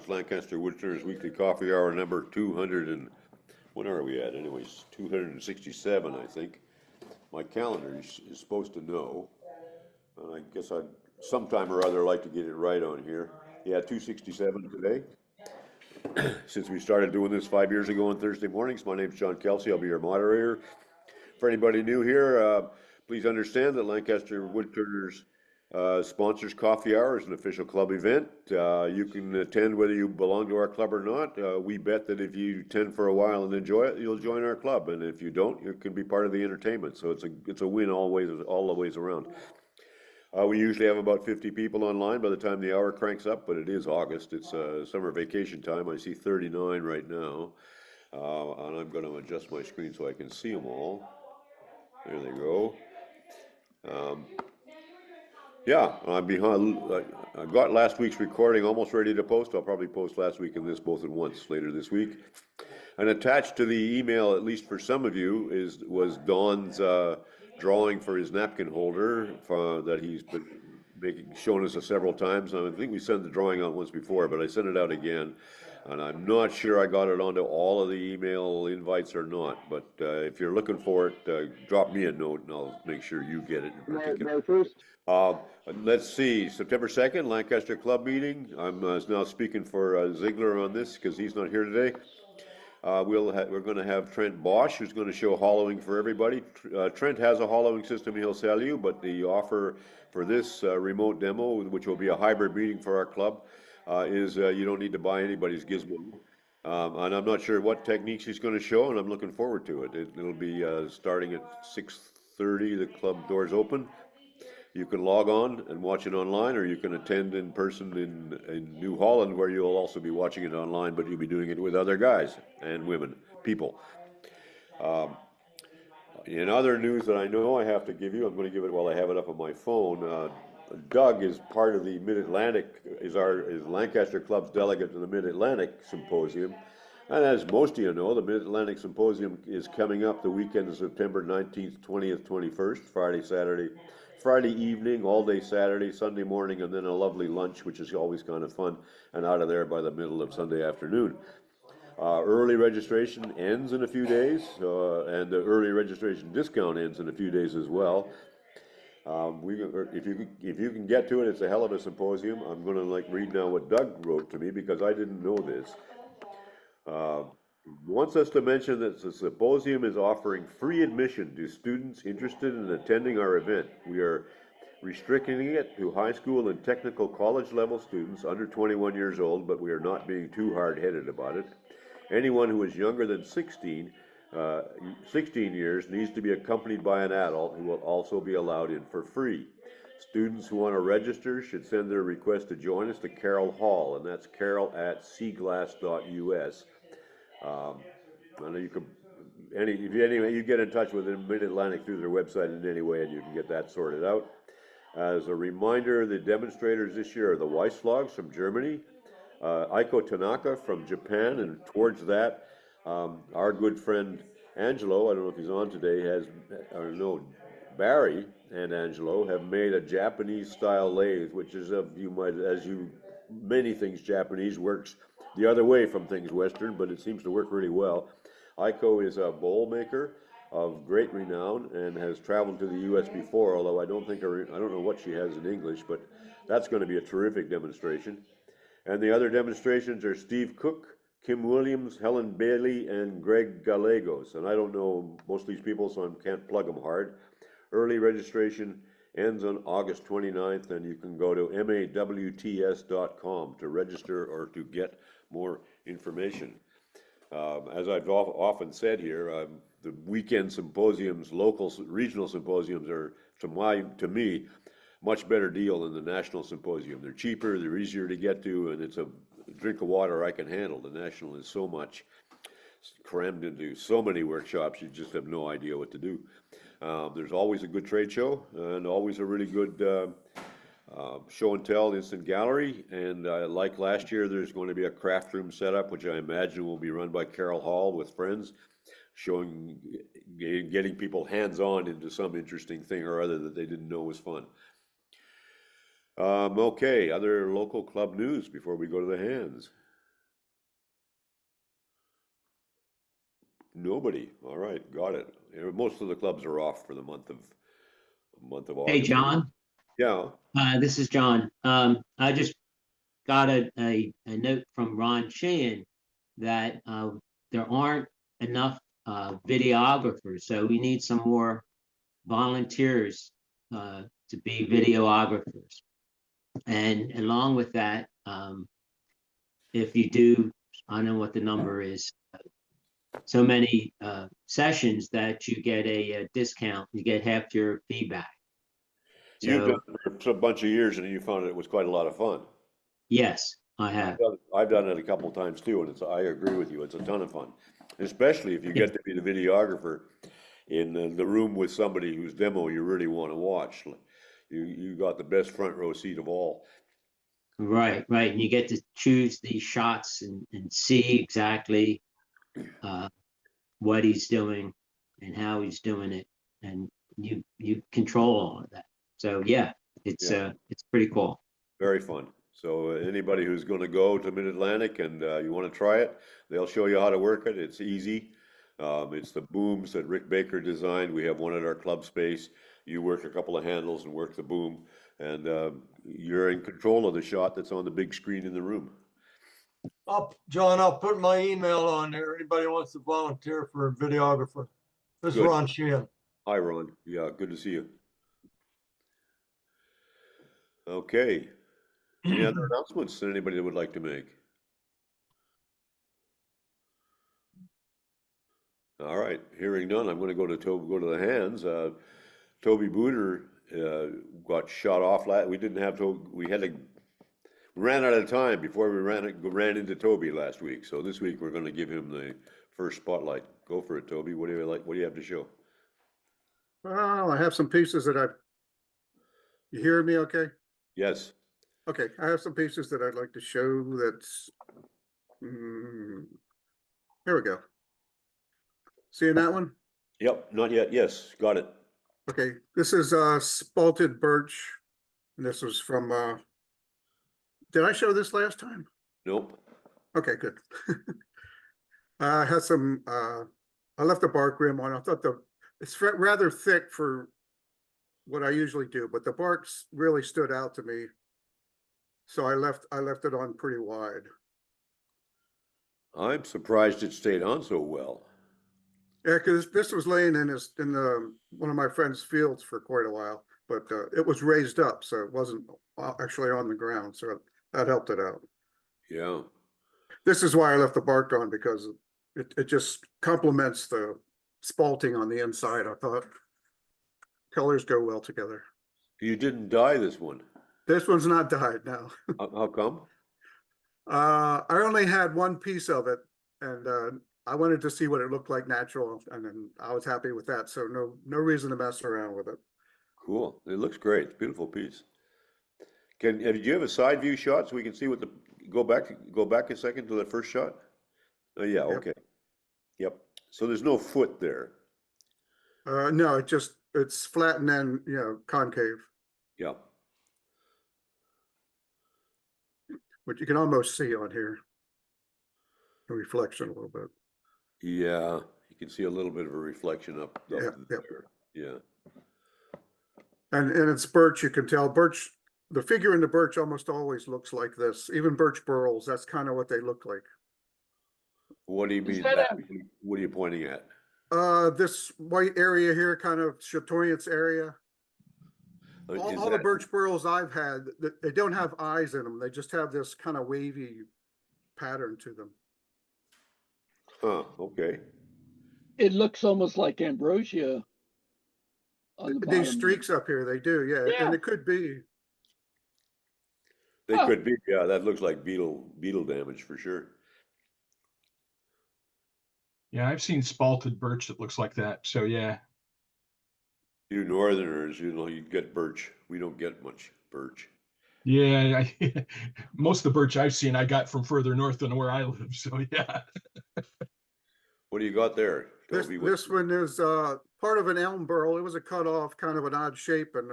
It's Lancaster Woodturners Weekly Coffee Hour number 200 and, what are we at anyways? 267, I think. My calendar is supposed to know, and I guess I'd sometime or other like to get it right on here. Yeah, 267 today. Since we started doing this 5 years ago on Thursday mornings, my name's John Kelsey. I'll be your moderator. For anybody new here, please understand that Lancaster Woodturners sponsors Coffee Hour as an official club event. You can attend whether you belong to our club or not. We bet that if you attend for a while and enjoy it, you'll join our club. And if you don't, you can be part of the entertainment. So it's a win all the ways around. We usually have about 50 people online by the time the hour cranks up, but it is August. It's summer vacation time. I see 39 right now. And I'm going to adjust my screen so I can see them all. There they go. Yeah, I'm behind. I got last week's recording almost ready to post. I'll probably post last week and this both at once later this week. And attached to the email, at least for some of you, was Don's drawing for his napkin holder that he's been shown us several times. And I think we sent the drawing out once before, but I sent it out again. And I'm not sure I got it onto all of the email invites or not. But if you're looking for it, drop me a note and I'll make sure you get it in particular. Let's see, September 2nd, Lancaster Club meeting. I'm now speaking for Ziegler on this because he's not here today. We're going to have Trent Bosch, who's going to show hollowing for everybody. Trent has a hollowing system he'll sell you, but the offer for this remote demo, which will be a hybrid meeting for our club, is you don't need to buy anybody's gizmo. And I'm not sure what techniques he's going to show, and I'm looking forward to it. It'll be starting at 6:30, the club doors open. You can log on and watch it online, or you can attend in person in New Holland, where you'll also be watching it online, but you'll be doing it with other guys and women, people. In other news that I know I have to give you, I'm going to give it while I have it up on my phone. Doug is part of the Mid Atlantic, is Lancaster Club's delegate to the Mid Atlantic Symposium. And as most of you know, the Mid Atlantic Symposium is coming up the weekend of September 19th, 20th, 21st, Friday evening, all day Saturday, Sunday morning, and then a lovely lunch, which is always kind of fun, and out of there by the middle of Sunday afternoon. Early registration ends in a few days, and the early registration discount ends in a few days as well. If you can get to it, it's a hell of a symposium. I'm going to read now what Doug wrote to me because I didn't know this. Wants us to mention that the symposium is offering free admission to students interested in attending our event. We are restricting it to high school and technical college level students under 21 years old, but we are not being too hard-headed about it. Anyone who is younger than 16 years needs to be accompanied by an adult who will also be allowed in for free. Students who want to register should send their request to join us to Carol Hall, and that's carol@seaglass.us. I know you can, you get in touch with Mid Atlantic through their website in any way, and you can get that sorted out. As a reminder, the demonstrators this year are the Weissflogs from Germany, Aiko Tanaka from Japan, and towards that, our good friend Angelo, I don't know if he's on today, Barry and Angelo have made a Japanese-style lathe, which is many things Japanese works the other way from things Western, but it seems to work really well. Aiko is a bowl maker of great renown and has traveled to the U.S. before, although I don't know what she has in English, but that's going to be a terrific demonstration. And the other demonstrations are Steve Cook, Kim Williams, Helen Bailey, and Greg Gallegos. And I don't know most of these people, so I can't plug them hard. Early registration ends on August 29th, and you can go to mawts.com to register or to get more information. As I've often said here, the weekend symposiums, regional symposiums are, to me, much better deal than the national symposium. They're cheaper, they're easier to get to, and it's a drink of water I can handle. The national is so much crammed into so many workshops, you just have no idea what to do. There's always a good trade show and always a really good show and tell instant gallery, and like last year, there's going to be a craft room setup, which I imagine will be run by Carol Hall with friends, getting people hands-on into some interesting thing or other that they didn't know was fun. Okay, other local club news before we go to the hands. Nobody. All right, got it. Most of the clubs are off for the month of Hey, August. John. Yeah. This is John. I just got a note from Ron Sheehan that there aren't enough videographers, so we need some more volunteers to be videographers. And along with that, if you do, I don't know what the number is, so many sessions that you get a discount, you get half your feedback. You've done So it for a bunch of years and you found it was quite a lot of fun. yes, I have. I've done it a couple of times too, and I agree with you. It's a ton of fun, especially if you get to be the videographer in the room with somebody whose demo you really want to watch. You got the best front row seat of all. Right, right. And you get to choose these shots and see exactly uh, what he's doing and how he's doing it. And you control all of that. So yeah, Yeah, it's pretty cool. very fun. So anybody who's going to go to Mid Atlantic and you want to try it, they'll show you how to work it. It's easy. It's the booms that Rick Baker designed. We have one at our club space. You work a couple of handles and work the boom, and you're in control of the shot that's on the big screen in the room. John, I'll put my email on there. Anybody wants to volunteer for a videographer. This is Good. Ron Sheehan. Hi, Ron. Yeah, good to see you. Okay. Any other announcements that anybody would like to make? All right, hearing none, I'm going to go to the hands. Toby Bouder got shot off. We didn't have to. We ran out of time before we ran into Toby last week. So this week we're going to give him the first spotlight. Go for it, Toby. What do you like? What do you have to show? Well, I have some pieces that you hear me okay? Yes. Okay, I have some pieces that I'd like to show that's, here we go. Seeing that one? Yep. Not yet. Yes. Got it. Okay, this is spalted birch. And this was from, did I show this last time? Nope. Okay, good. I had some, I left the bark rim on. I thought it's rather thick for what I usually do, but the barks really stood out to me. So I left it on pretty wide. I'm surprised it stayed on so well. Yeah, because this was laying in one of my friend's fields for quite a while, but it was raised up, so it wasn't actually on the ground. So that helped it out. Yeah. This is why I left the bark on, because it just complements the spalting on the inside. I thought colors go well together. You didn't dye this one. This one's not dyed now. How come? I only had one piece of it, and I wanted to see what it looked like natural, and then I was happy with that. So no reason to mess around with it. Cool. It looks great. It's a beautiful piece. Do you have a side view shot so we can see what go back a second to the first shot? Oh yeah, Yep. okay. Yep. So there's no foot there. No, it's flat and then concave, Yep. which you can almost see on here. The reflection a little bit. Yeah, you can see a little bit of a reflection up Yeah, there. Yeah. And it's birch. You can tell birch. The figure in the birch almost always looks like this. Even birch burls. That's kind of what they look like. What do you mean? that What are you pointing at? This white area here, kind of chatoyance area. All the birch burls I've had, they don't have eyes in them. They just have this kind of wavy pattern to them. Huh, okay. It looks almost like ambrosia on the bottom. These streaks up here, they do, yeah. And it could be. They could be, yeah, that looks like beetle damage for sure. Yeah, I've seen spalted birch that looks like that. So yeah. You northerners, you get birch. We don't get much birch. Yeah, most of the birch I've seen I got from further north than where I live. So yeah. What do you got there, Toby? This one is part of an elm burl. It was a cut off, kind of an odd shape, and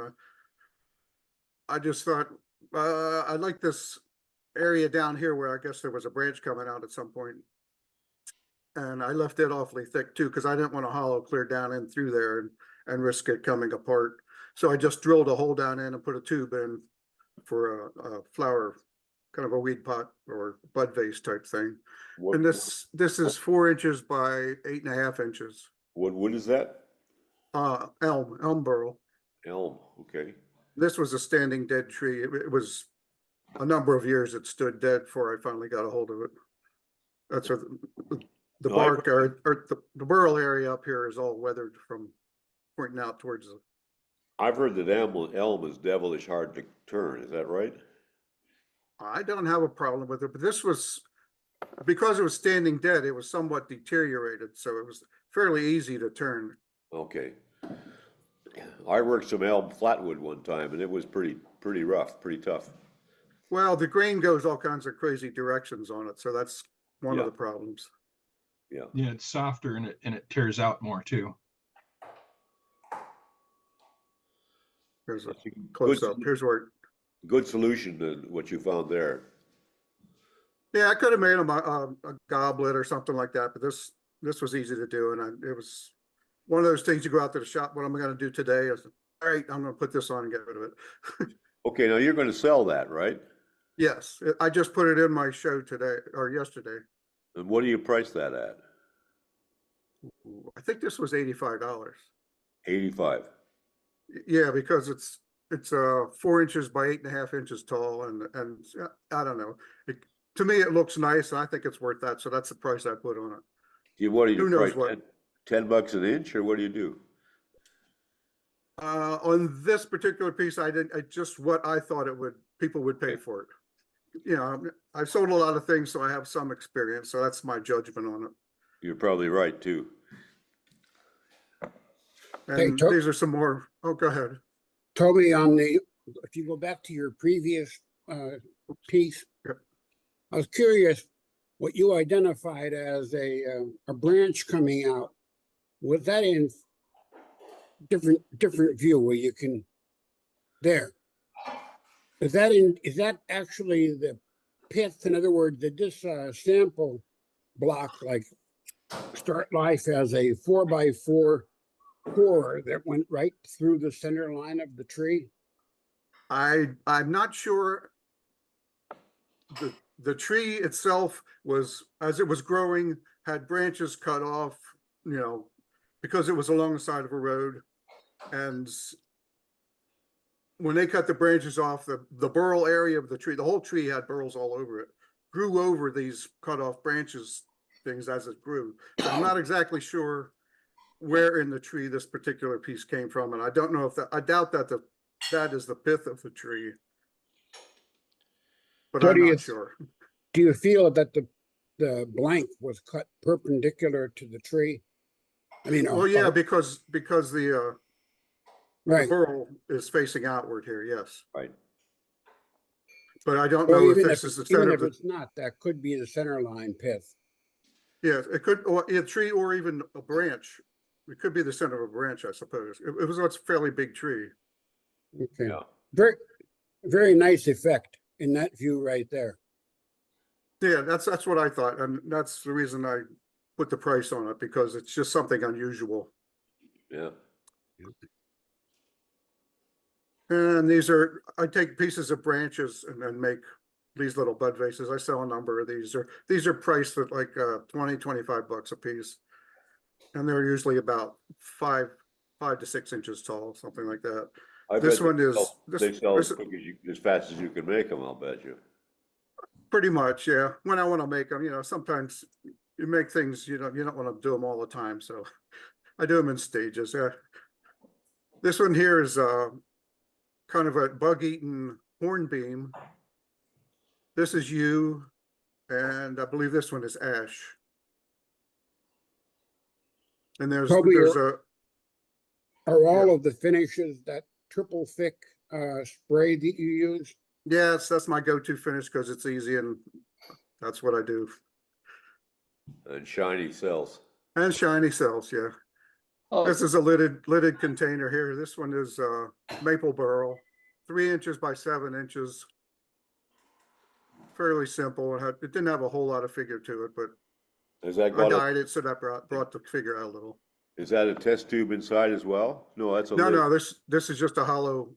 I just thought I like this area down here where I guess there was a branch coming out at some point. and I left it awfully thick too, because I didn't want to hollow clear down in through there and risk it coming apart. So I just drilled a hole down in and put a tube in for a flower, kind of a weed pot or bud vase type thing. What, And this is 4 inches by 8.5 inches. what wood is that? Elm burl. Elm, okay. This was a standing dead tree. It was a number of years it stood dead before I finally got a hold of it. That's what the No, I- bark or the burl area up here is all weathered from pointing out towards the. I've heard that elm is devilish hard to turn, is that right? I don't have a problem with it, but this was, because it was standing dead, it was somewhat deteriorated, so it was fairly easy to turn. Okay. I worked some elm flatwood one time and it was pretty rough, pretty tough. Well, the grain goes all kinds of crazy directions on it, so that's one Yeah. of the problems. Yeah. Yeah, it's softer and it tears out more too. Here's a That's a close up. Here's where, good solution to what you found there. yeah, I could have made them a goblet or something like that, but this was easy to do, and it was one of those things you go out to the shop. What I'm going to do today is, all right, I'm going to put this on and get rid of it. Okay, now you're gonna sell that, right? Yes, I just put it in my show today or yesterday. And what do you price that at? I think this was $85. 85. Yeah, because it's 4 inches by 8.5 inches tall, and I don't know. To me, it looks nice, and I think it's worth that. So that's the price I put on it. What do you Who knows price? what? 10 bucks an inch, or what do you do? On this particular piece, I just what I thought people would pay Okay. for it. You know, I've sold a lot of things, so I have some experience. So that's my judgment on it. You're probably right too. And these are some more. Oh, go ahead. Toby, if you go back to your previous piece, Yep. I was curious what you identified as a branch coming out. Was that in different view where you can there? Is that actually the pith? In other words, did this sample block like start life as a 4x4 core that went right through the center line of the tree? I'm not sure. The tree itself was, as it was growing, had branches cut off, you know, because it was along the side of a road. And when they cut the branches off, the burl area of the tree, the whole tree had burls all over it, grew over these cut off branches things as it grew. So I'm not exactly sure where in the tree this particular piece came from. And I don't know if I doubt that that is the pith of the tree. But So I'm not sure. Do you feel that the blank was cut perpendicular to the tree? I mean, Well, yeah, because the right. burl is facing outward here, yes. Right. But I don't Or know if even this if, is the even center if of the, it's not, that could be the center line pith. yeah, it could, or a tree or even a branch. It could be the center of a branch, I suppose. It was a fairly big tree. Okay. Yeah. Very nice effect in that view right there. Yeah, that's what I thought. And that's the reason I put the price on it, because it's just something unusual. Yeah. And I take pieces of branches and then make these little bud vases. I sell a number of these. These are priced at like 20, 25 bucks a piece. And they're usually about 5 to 6 inches tall, something like that. I This bet one they is- sell- this- They sell this- as quick as fast as you can make them, I'll bet you. Pretty much, yeah. When I want to make them, you know, sometimes you make things, you don't want to do them all the time. So I do them in stages. Yeah. This one here is kind of a bug-eaten hornbeam. This is yew, and I believe this one is ash. And there's Toby, a Are all of the finishes that triple thick spray that you use? yes, that's my go-to finish because it's easy and that's what I do. And shiny cells. And shiny cells, yeah. Oh, This is a lidded container here. This one is maple burl, 3 inches by 7 inches. Fairly simple. It didn't have a whole lot of figure to it, but Has that I got dyed it, so that brought the figure out a little. is that a test tube inside as well? No, that's a No, lid. no, this is just a hollow.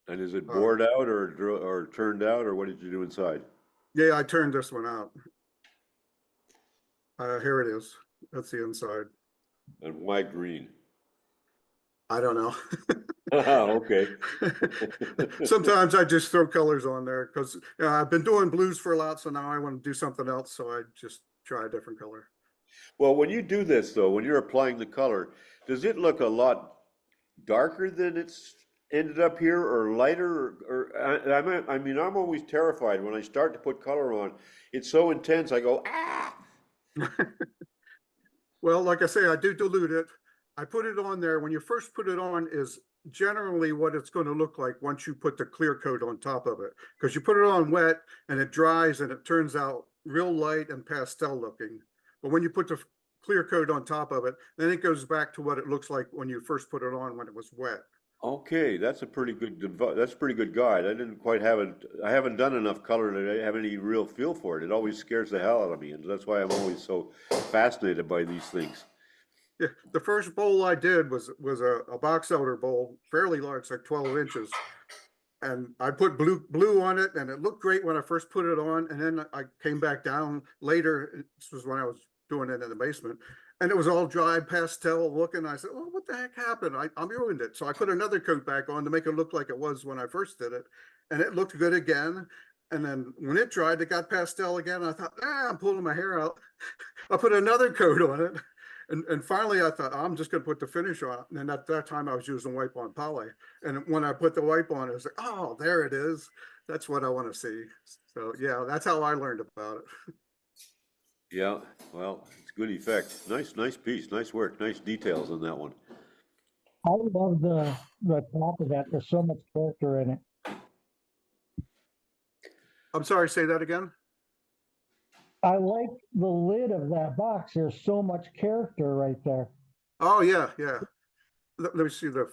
And is it bored out or turned out, or what did you do inside? Yeah, I turned this one out. Here it is. That's the inside. And why green? I don't know. Okay. Sometimes I just throw colors on there because I've been doing blues for a lot, so now I want to do something else, so I just try a different color. Well, when you do this though, when you're applying the color, does it look a lot darker than it's ended up here, or lighter? I mean, I'm always terrified when I start to put color on. It's so intense. I go, ah. Well, like I say, I do dilute it. I put it on there. When you first put it on is generally what it's going to look like once you put the clear coat on top of it. Because you put it on wet and it dries and it turns out real light and pastel looking. But when you put the clear coat on top of it, then it goes back to what it looks like when you first put it on when it was wet. Okay, that's a pretty good guide. I didn't quite have it. I haven't done enough color to have any real feel for it. It always scares the hell out of me, and that's why I'm always so fascinated by these things. Yeah, the first bowl I did was a box elder bowl, fairly large, like 12 inches. And I put blue on it, and it looked great when I first put it on. And then I came back down later. This was when I was doing it in the basement, and it was all dry pastel looking. I said, "Oh, what the heck happened? I ruined it." So I put another coat back on to make it look like it was when I first did it, and it looked good again. And then when it dried, it got pastel again. I thought, I'm pulling my hair out. I put another coat on it. And finally, I thought, I'm just going to put the finish on it. And at that time, I was using wipe on poly. And when I put the wipe on, it was like, oh, there it is. That's what I want to see. So, yeah, that's how I learned about it. Yeah, well, it's good effect. Nice piece. Nice work. Nice details on that one. I love the top of that. There's so much character in it. I'm sorry, say that again. I like the lid of that box. There's so much character right there. Oh, yeah, yeah. Let me see the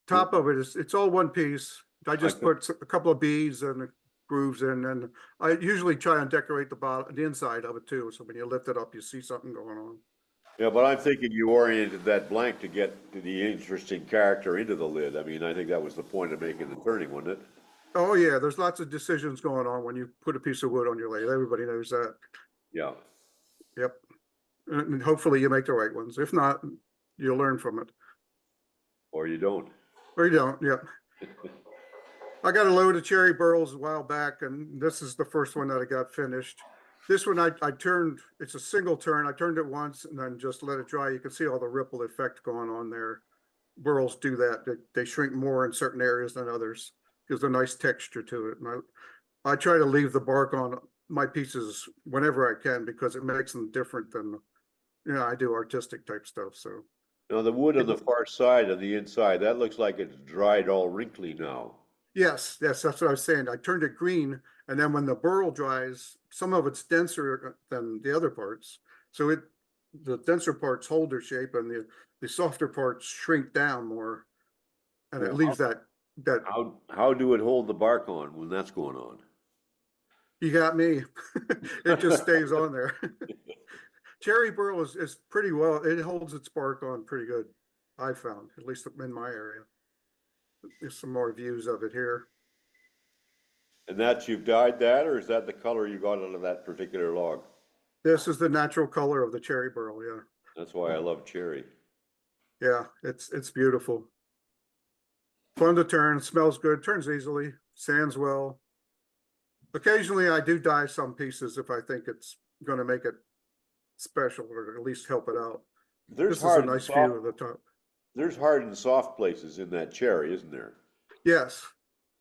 top of it. It's all one piece. I just put a couple of beads and the grooves in, and I usually try and decorate the inside of it too. So when you lift it up, you see something going on. Yeah, but I'm thinking you oriented that blank to get to the interesting character into the lid. I mean, I think that was the point of making the turning, wasn't it? Oh, yeah, there's lots of decisions going on when you put a piece of wood on your lathe. Everybody knows that. Yeah. Yep. And hopefully you make the right ones. If not, you'll learn from it. Or you don't. Or you don't, yep. I got a load of cherry burls a while back, and this is the first one that I got finished. This one I turned, it's a single turn. I turned it once and then just let it dry. You can see all the ripple effect going on there. Burls do that. They shrink more in certain areas than others. Gives a nice texture to it. And I try to leave the bark on my pieces whenever I can because it makes them different than, I do artistic type stuff. So Now the wood on the far side of the inside, that looks like it's dried all wrinkly now. yes, that's what I was saying. I turned it green, and then when the burl dries, some of it's denser than the other parts. So the denser parts hold their shape, and the softer parts shrink down more, and it leaves that. How do it hold the bark on when that's going on? You got me. It just stays on there. Cherry burl is pretty well. It holds its bark on pretty good. I found, at least in my area. There's some more views of it here. And that's, you've dyed that, or is that the color you got out of that particular log? This is the natural color of the cherry burl. Yeah. That's why I love cherry. Yeah, it's beautiful. Fun to turn, smells good, turns easily, sands well. Occasionally I do dye some pieces if I think it's going to make it special or at least help it out. There's This is a nice view of the top. There's hard and soft places in that cherry, isn't there? Yes.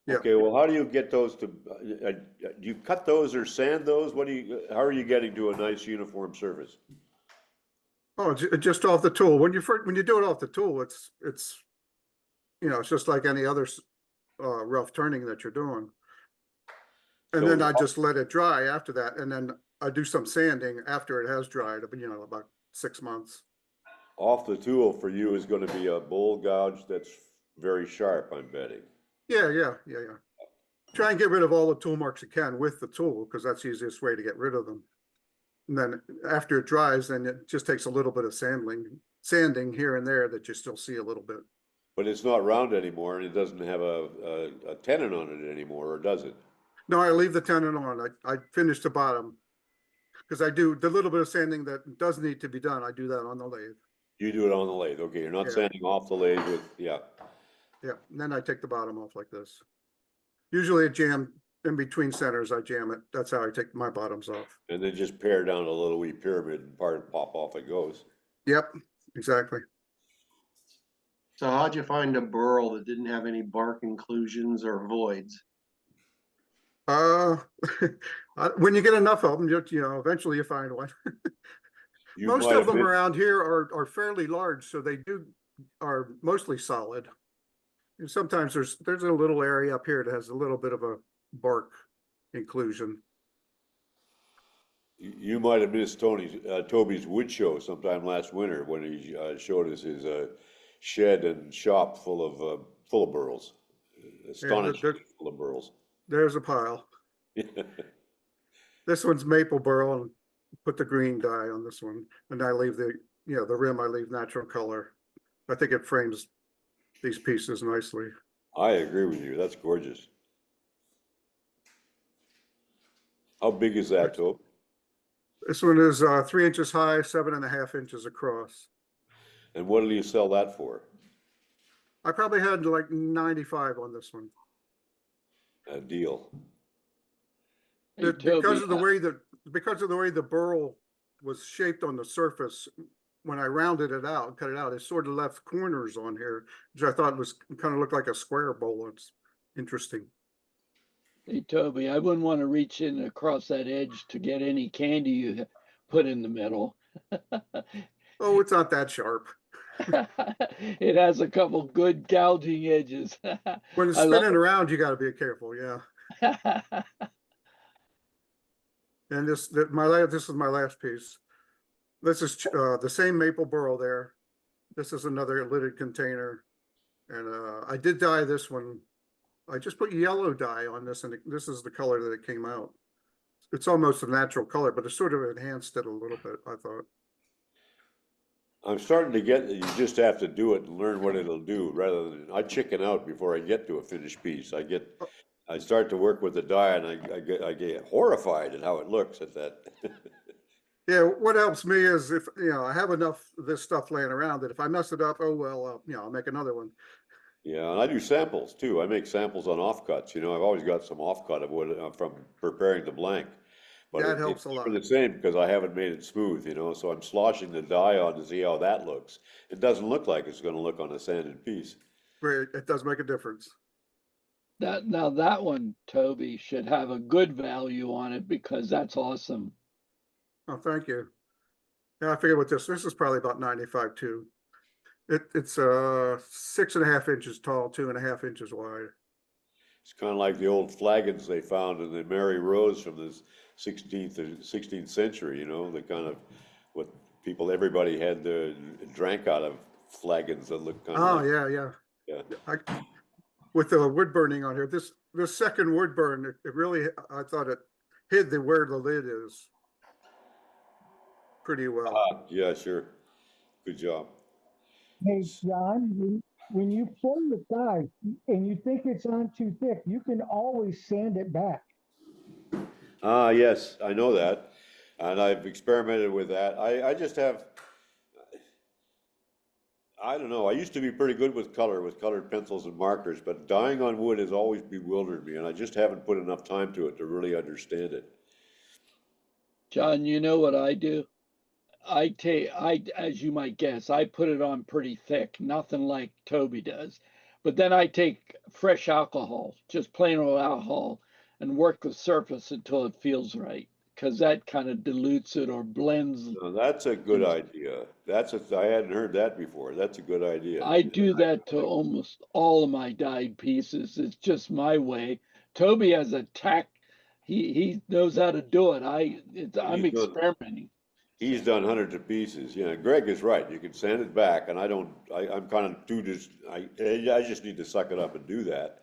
Yeah. Okay, well, how do you get those to, do you cut those or sand those? How are you getting to a nice uniform surface? Oh, just off the tool. When you do it off the tool, it's it's just like any other rough turning that you're doing. And So then I just let it dry after that, and then I do some sanding after it has dried. About 6 months. Off the tool for you is going to be a bowl gouge that's very sharp, I'm betting. Yeah. Try and get rid of all the tool marks you can with the tool because that's the easiest way to get rid of them. And then after it dries, then it just takes a little bit of sanding here and there that you still see a little bit. But it's not round anymore, and it doesn't have a tenon on it anymore, or does it? No, I leave the tenon on. I finish the bottom because I do the little bit of sanding that does need to be done. I do that on the lathe. You do it on the lathe, okay, you're not Yeah. sanding off the lathe with, yeah. Yeah, and then I take the bottom off like this. Usually a jam in between centers, I jam it. That's how I take my bottoms off. And then just pare down a little wee pyramid and pop off it goes. Yep, exactly. So how'd you find a burl that didn't have any bark inclusions or voids? When you get enough of them, you know, eventually you find one. You Most might of have them been- around here are fairly large, so they are mostly solid. And sometimes there's a little area up here that has a little bit of a bark inclusion. You might have missed Toby's wood show sometime last winter when he showed us his shed and shop full of burls. Astonishingly full of burls. There's a pile. This one's maple burl, and put the green dye on this one, and I leave the rim. I leave natural color. I think it frames these pieces nicely. I agree with you. That's gorgeous. How big is that, Toby? This one is 3 inches high, 7.5 inches across. And what do you sell that for? I probably had like 95 on this one. A deal. Hey, Because of the Toby, way the burl was shaped on the surface, when I rounded it out, cut it out, it sort of left corners on here, which I thought was kind of looked like a square bowl. It's interesting. hey, Toby, I wouldn't want to reach in across that edge to get any candy you put in the middle. Oh, it's not that sharp. It has a couple good gouging edges. When it's I love spinning around, you got to be careful. Yeah. it. And this is my last piece. This is the same maple burl there. This is another lidded container. And I did dye this one. I just put yellow dye on this, and this is the color that it came out. It's almost a natural color, but it sort of enhanced it a little bit, I thought. I'm starting to get that you just have to do it and learn what it'll do rather than I chicken out before I get to a finished piece. I start to work with the dye and I get horrified at how it looks at that. Yeah, what helps me is if, I have enough of this stuff laying around that if I mess it up, oh, well, I'll make another one. Yeah, and I do samples too. I make samples on offcuts. I've always got some offcut of wood from preparing the blank. But That helps a lot. For the same because I haven't made it smooth, so I'm sloshing the dye on to see how that looks. It doesn't look like it's going to look on a sanded piece. Great, it does make a difference. Now that one, Toby, should have a good value on it because that's awesome. Oh, thank you. Yeah, I figured with this is probably about 95 too. It's 6.5 inches tall, 2.5 inches wide. It's kind of like the old flagons they found in the Mary Rose from the 16th century, the kind of what everybody had drank out of flagons that looked kind of Oh, yeah. With the wood burning on here, this second wood burn, it really, I thought it hid where the lid is pretty well. Yeah, sure. Good job. Hey, John, when you pull the dye and you think it's on too thick, you can always sand it back. Yes, I know that. And I've experimented with that. I just have, I don't know. I used to be pretty good with colored pencils and markers, but dyeing on wood has always bewildered me, and I just haven't put enough time to it to really understand it. John, you know what I do? As you might guess, I put it on pretty thick, nothing like Toby does. But then I take fresh alcohol, just plain old alcohol, and work the surface until it feels right, because that kind of dilutes it or blends. Now, that's a good idea. I hadn't heard that before. That's a good idea. I do that to almost all of my dyed pieces. It's just my way. Toby has a tack. He knows how to do it. I'm experimenting. He's done hundreds of pieces. Greg is right. You can sand it back, and I'm kind of I just need to suck it up and do that.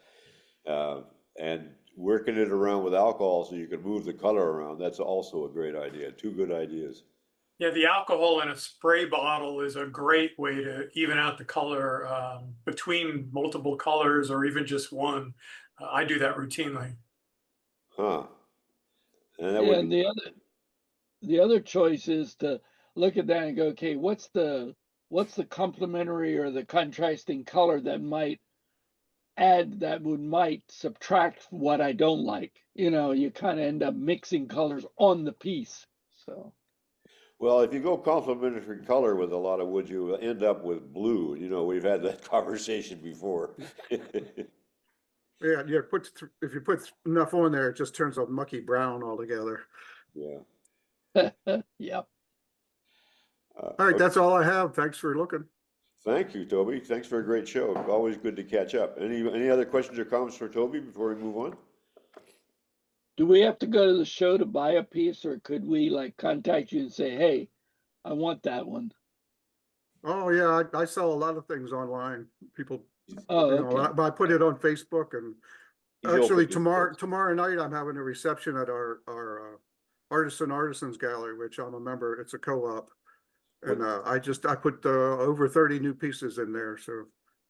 And working it around with alcohol so you can move the color around, that's also a great idea. Two good ideas. Yeah, the alcohol in a spray bottle is a great way to even out the color between multiple colors or even just one. I do that routinely. Huh. And that Yeah, would and the other choice is to look at that and go, okay, what's the complementary or the contrasting color that might add, that might subtract what I don't like. You know, you kind of end up mixing colors on the piece. So well, if you go complementary color with a lot of wood, you end up with blue. You know, we've had that conversation before. Yeah, if you put enough on there, it just turns a mucky brown altogether. Yeah. yep. All right, Okay. that's all I have. Thanks for looking. Thank you, Toby. Thanks for a great show. Always good to catch up. Any other questions or comments for Toby before we move on? Do we have to go to the show to buy a piece, or could we like contact you and say, hey, I want that one? Oh yeah, I sell a lot of things online. People, Oh, you know, okay. I put it on Facebook, and He's actually open. tomorrow night I'm having a reception at our Artisans Gallery, which I'm a member. It's a co-op, and I put over 30 new pieces in there. So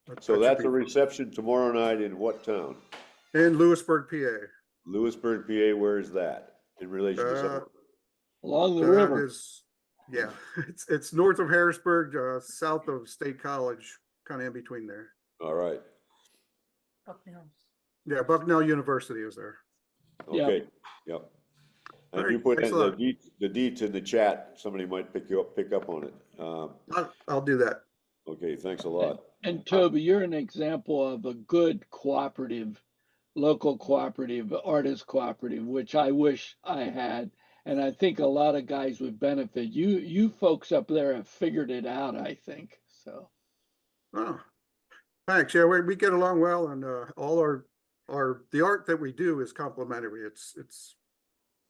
So that should that's be a fun. reception tomorrow night in what town? In Lewisburg, PA. Lewisburg, PA. Where is that in relation to somewhere? Along the That river. is, yeah, it's north of Harrisburg, south of State College, kind of in between there. All right. Yeah, Bucknell University is there. Okay. Yep. And All you right, put thanks in a lot. the deets in the chat. Somebody might pick up on it. I'll do that. Okay. Thanks a lot. And Toby, you're an example of a good cooperative, local cooperative, artist cooperative, which I wish I had. And I think a lot of guys would benefit. You folks up there have figured it out, I think. So Oh, thanks. Yeah, we get along well, and all the art that we do is complimentary. It's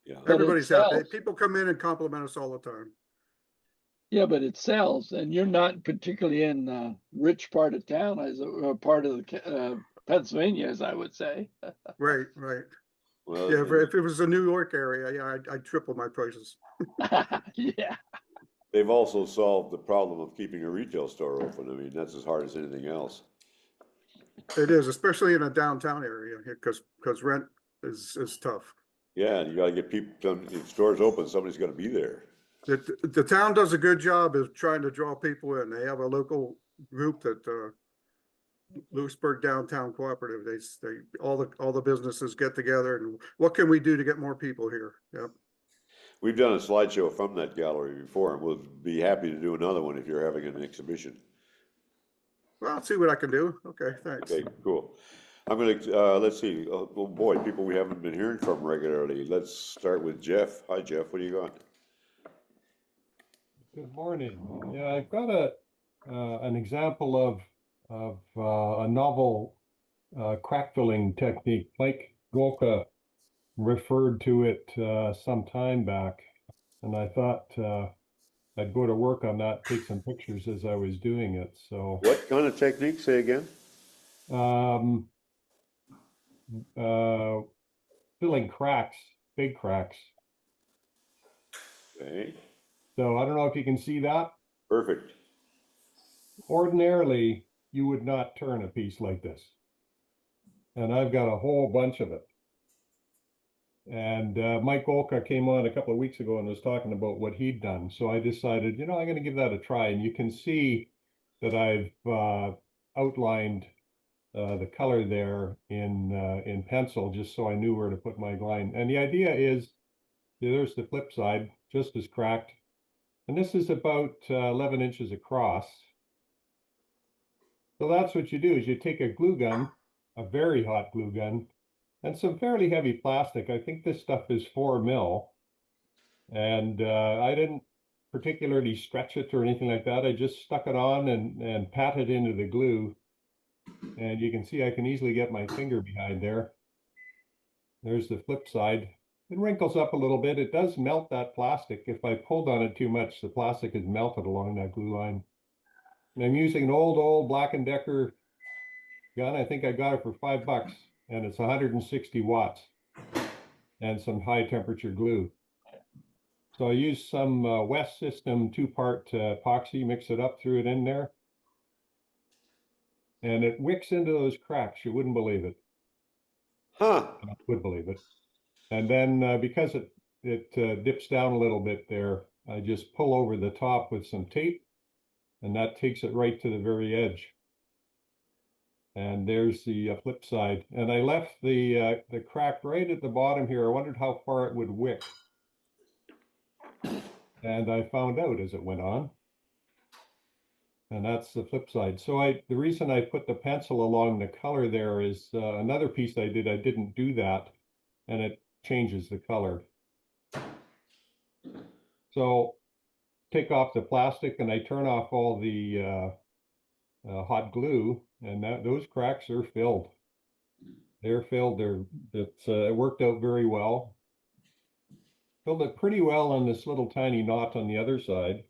Yeah. But it everybody's happy. sells. People come in and compliment us all the time. Yeah, but it sells, and you're not particularly in a rich part of town, or part of the Pennsylvania, as I would say. Right. Well, Yeah, if it was a New York area, yeah, I'd triple my prices. Yeah. they've also solved the problem of keeping a retail store open. I mean, that's as hard as anything else. It is, especially in a downtown area, because rent is tough. Yeah, and you got to get people. If stores open, somebody's got to be there. The town does a good job of trying to draw people in. They have a local group that Lewisburg Downtown Cooperative. They all the businesses get together, and what can we do to get more people here? Yep. We've done a slideshow from that gallery before, and we'll be happy to do another one if you're having an exhibition. Well, I'll see what I can do. Okay, thanks. Okay, cool. I'm gonna let's see. Oh boy, people we haven't been hearing from regularly. Let's start with Jeff. Hi, Jeff. What do you got? Good morning. Yeah, I've got an example of a novel crack filling technique. Mike Golka referred to it some time back, and I thought I'd go to work on that, take some pictures as I was doing it. So What kind of technique? Say again. Filling cracks, big cracks. Okay. So I don't know if you can see that. Perfect. Ordinarily, you would not turn a piece like this. And I've got a whole bunch of it. And Mike Golka came on a couple of weeks ago and was talking about what he'd done. So I decided, I'm going to give that a try. And you can see that I've outlined the color there in pencil, just so I knew where to put my line. And the idea is, there's the flip side, just as cracked. And this is about 11 inches across. So that's what you do, is you take a glue gun, a very hot glue gun, and some fairly heavy plastic. I think this stuff is 4 mil. And I didn't particularly stretch it or anything like that. I just stuck it on and pat it into the glue. And you can see I can easily get my finger behind there. There's the flip side. It wrinkles up a little bit. It does melt that plastic. If I pulled on it too much, the plastic is melted along that glue line. And I'm using an old Black & Decker gun. I think I got it for $5. and it's 160 watts and some high temperature glue. So I used some West System 2-part epoxy, mix it up, threw it in there. And it wicks into those cracks. You wouldn't believe it. Huh. I would believe it. And then because it dips down a little bit there, I just pull over the top with some tape, and that takes it right to the very edge. And there's the flip side. And I left the crack right at the bottom here. I wondered how far it would wick. And I found out as it went on. And that's the flip side. So the reason I put the pencil along the color there is another piece I didn't do that, and it changes the color. So take off the plastic and I turn off all the hot glue, and those cracks are filled. They're filled. It worked out very well. Filled it pretty well on this little tiny knot on the other side.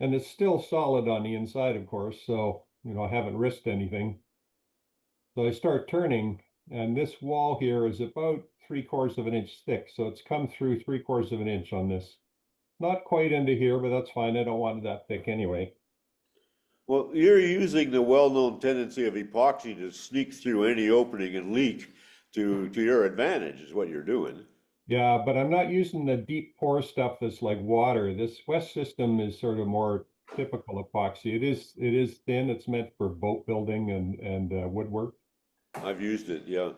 And it's still solid on the inside, of course, so, I haven't risked anything. So I start turning, and this wall here is about 3/4 of an inch thick, so it's come through 3/4 of an inch on this. Not quite into here, but that's fine. I don't want it that thick anyway. Well, you're using the well-known tendency of epoxy to sneak through any opening and leak to your advantage is what you're doing. Yeah, but I'm not using the deep pore stuff that's like water. This West System is sort of more typical epoxy. It is thin. It's meant for boat building and woodwork. I've used it, yeah.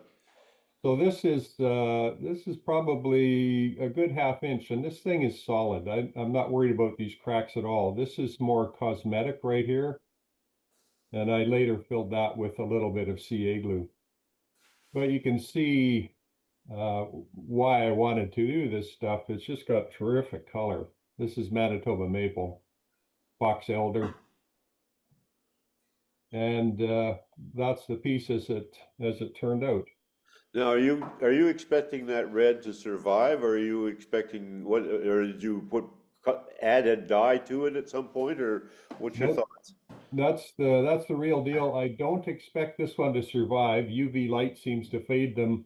So this is probably a good 1/2 inch, and this thing is solid. I'm not worried about these cracks at all. This is more cosmetic right here, and I later filled that with a little bit of CA glue. But you can see why I wanted to do this stuff. It's just got terrific color. This is Manitoba maple, box elder, and that's the piece as it turned out. Now, are you expecting that red to survive, or are you expecting what? Or did you add a dye to it at some point, or what's your thoughts? That's the real deal. I don't expect this one to survive. UV light seems to fade them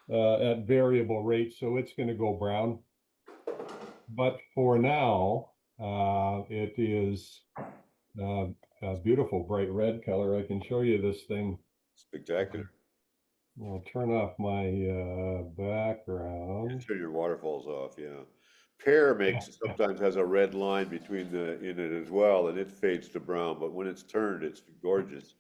at variable rates, so it's going to go brown. But for now, it is a beautiful bright red color. I can show you this thing. Spectacular. I'll turn off my background. Turn your waterfalls off, yeah. Pear sometimes has a red line in it as well, and it fades to brown, but when it's turned, it's gorgeous.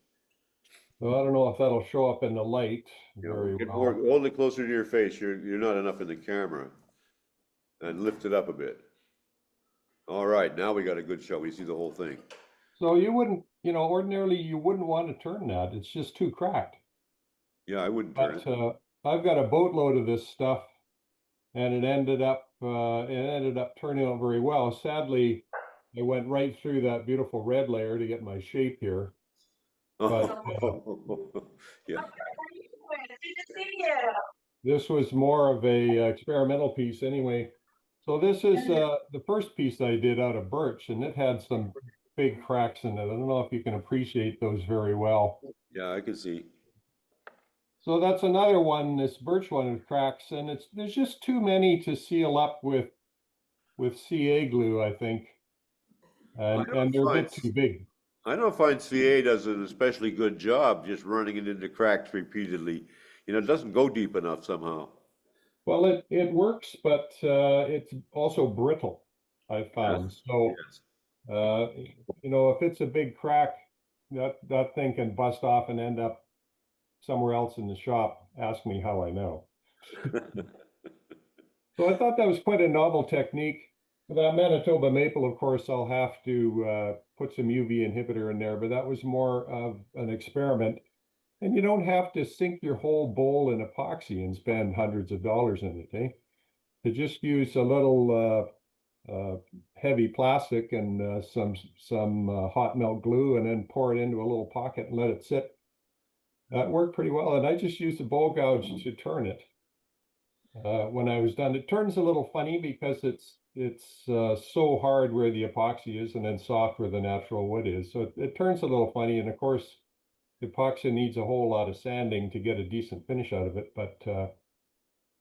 Well, I don't know if that'll show up in the light very well. Hold it closer to your face. You're not enough in the camera. And lift it up a bit. All right, now we got a good shot. We see the whole thing. So you wouldn't, ordinarily you wouldn't want to turn that. It's just too cracked. Yeah, I wouldn't turn it. I've got a boatload of this stuff, and it ended up turning out very well. Sadly, I went right through that beautiful red layer to get my shape here. But yeah. This was more of a experimental piece anyway. So this is the first piece I did out of birch, and it had some big cracks in it. I don't know if you can appreciate those very well. Yeah, I can see. So that's another one, this birch one with cracks, and there's just too many to seal up with CA glue, I think. And they're a bit too big. I don't find CA does an especially good job just running it into cracks repeatedly. It doesn't go deep enough somehow. Well, it works, but it's also brittle, I found. Yes. So, yes. If it's a big crack, that thing can bust off and end up somewhere else in the shop. Ask me how I know. So I thought that was quite a novel technique. For that Manitoba maple, of course, I'll have to put some UV inhibitor in there, but that was more of an experiment. And you don't have to sink your whole bowl in epoxy and spend hundreds of dollars in it, eh? To just use a little heavy plastic and some hot melt glue, and then pour it into a little pocket and let it sit. That worked pretty well, and I just used a bowl gouge to turn it. When I was done, it turns a little funny because it's so hard where the epoxy is and then soft where the natural wood is. So it turns a little funny, and of course, epoxy needs a whole lot of sanding to get a decent finish out of it, but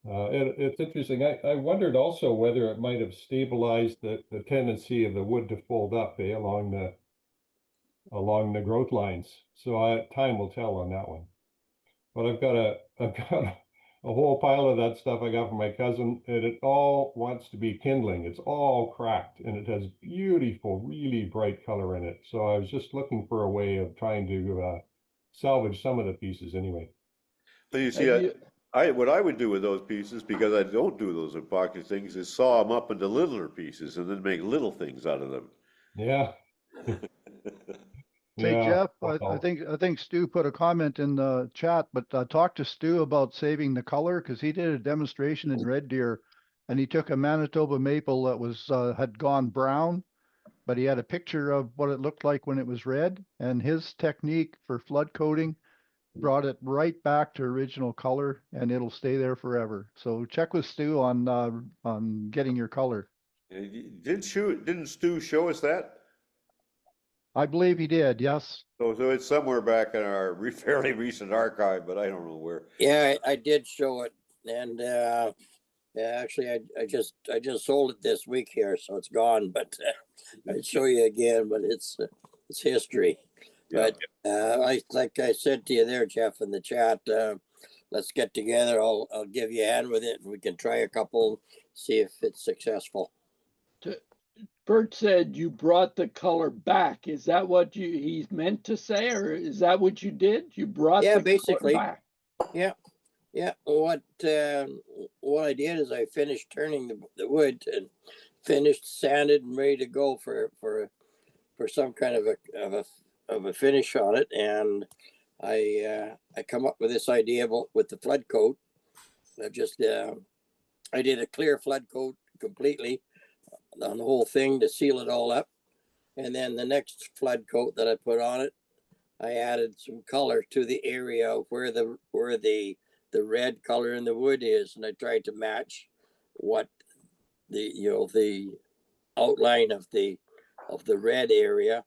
it's interesting. I wondered also whether it might have stabilized the tendency of the wood to fold up along the growth lines. So time will tell on that one. But I've got a whole pile of that stuff I got from my cousin, and it all wants to be kindling. It's all cracked, and it has beautiful, really bright color in it. So I was just looking for a way of trying to salvage some of the pieces anyway. So you see, what I would do with those pieces, because I don't do those epoxy things, is saw them up into littler pieces and then make little things out of them. Yeah. Hey, Yeah. Jeff, I think Stu put a comment in the chat, but talk to Stu about saving the color, because he did a demonstration in Red Deer, and he took a Manitoba maple that was had gone brown, but he had a picture of what it looked like when it was red, and his technique for flood coating brought it right back to original color, and it'll stay there forever. So check with Stu on getting your color. Didn't Stu show us that? I believe he did, yes. So it's somewhere back in our fairly recent archive, but I don't know where. Yeah, I did show it, and actually, I just sold it this week here, so it's gone. But I'd show you again, but it's history. Yeah. But like I said to you there, Jeff, in the chat, let's get together. I'll give you a hand with it, and we can try a couple, see if it's successful. Bert said you brought the color back. Is that what he's meant to say, or is that what you did? You brought the basically color back. Yeah. What I did is I finished turning the wood and finished sanded and ready to go for some kind of a finish on it. And I come up with this idea with the flood coat. I did a clear flood coat completely on the whole thing to seal it all up, and then the next flood coat that I put on it, I added some color to the area where the red color in the wood is, and I tried to match what the outline of the red area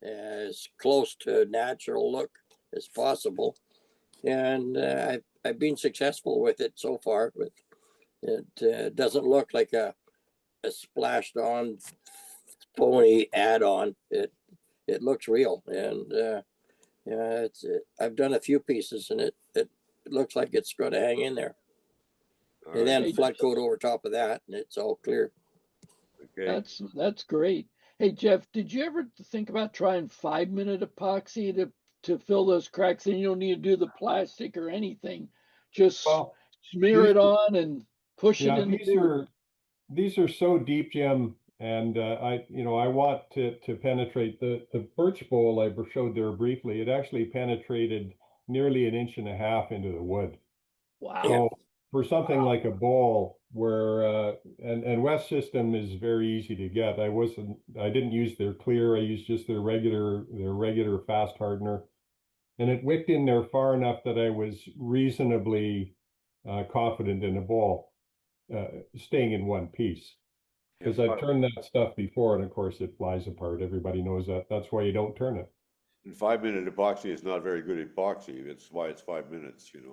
as close to natural look as possible, and I've been successful with it so far. But it doesn't look like a splashed on phony add-on. It looks real, and I've done a few pieces, and it looks like it's going to hang in there. And then flood coat over top of that, and it's all clear. Okay. That's great. Hey Jeff, did you ever think about trying 5-minute epoxy to fill those cracks? And you don't need to do the plastic or anything. Just smear it on and push it in the board. These are so deep, Jim, and I want to penetrate the birch bowl I showed there briefly. It actually penetrated nearly 1.5 inches into the wood. Wow! So for something like a bowl, where and West System is very easy to get. I didn't use their clear. I used just their regular fast hardener, and it wicked in there far enough that I was reasonably confident in a bowl. Staying in one piece, because I've turned that stuff before, and of course it flies apart. Everybody knows that. That's why you don't turn it. And 5-minute epoxy is not very good epoxy. That's why it's 5 minutes. It's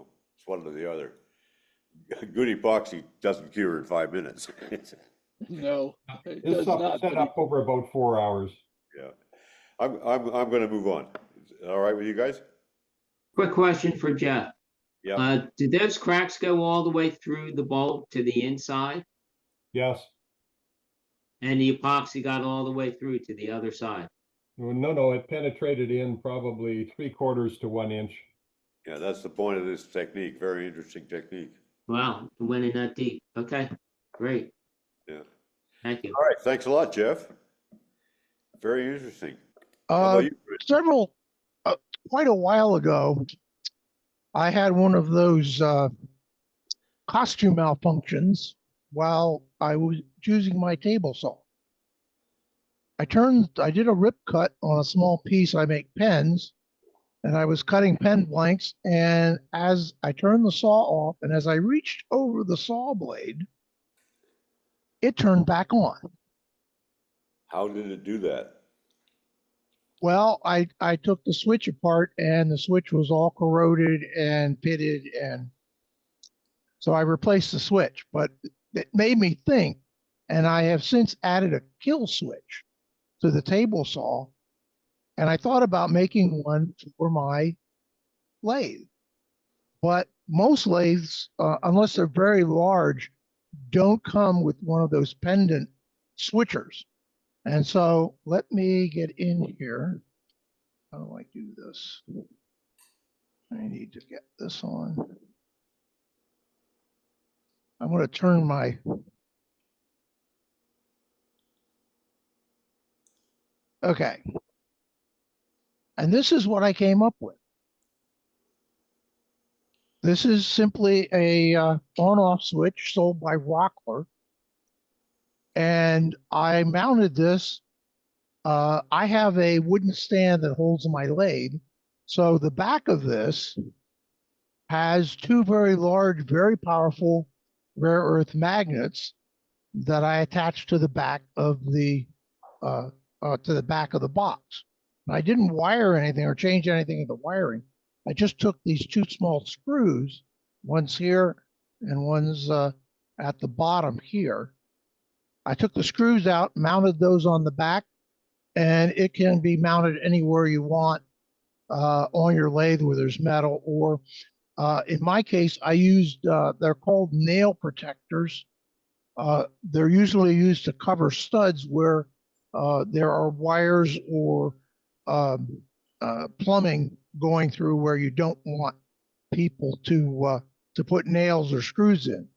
one or the other. Good epoxy doesn't cure in 5 minutes. No, it's set up over about 4 hours. Yeah, I'm going to move on. All right with you guys? Quick question for Jeff. Yeah. Did those cracks go all the way through the bolt to the inside? Yes. And the epoxy got all the way through to the other side? No, it penetrated in probably 3/4 to 1 inch. Yeah, that's the point of this technique. Very interesting technique. Wow, it went in that deep. Okay, great. Yeah. Thank you. All right, thanks a lot, Jeff. Very interesting. How about you? Quite a while ago, I had one of those costume malfunctions while I was using my table saw. I did a rip cut on a small piece. I make pens, and I was cutting pen blanks. And as I turned the saw off, and as I reached over the saw blade, it turned back on. How did it do that? Well, I took the switch apart and the switch was all corroded and pitted, and so I replaced the switch, but it made me think, and I have since added a kill switch to the table saw, and I thought about making one for my lathe. But most lathes, unless they're very large, don't come with one of those pendant switchers. And so let me get in here. How do I do this? I need to get this on. I'm going to turn my okay. And this is what I came up with. This is simply a on-off switch sold by Rockler. And I mounted this. I have a wooden stand that holds my lathe. So the back of this has two very large, very powerful rare earth magnets that I attached to the back of the box. I didn't wire anything or change anything in the wiring. I just took these two small screws, one's here and one's at the bottom here. I took the screws out, mounted those on the back, and it can be mounted anywhere you want on your lathe where there's metal, or in my case, I used, they're called nail protectors. They're usually used to cover studs where there are wires or plumbing going through where you don't want people to put nails or screws in.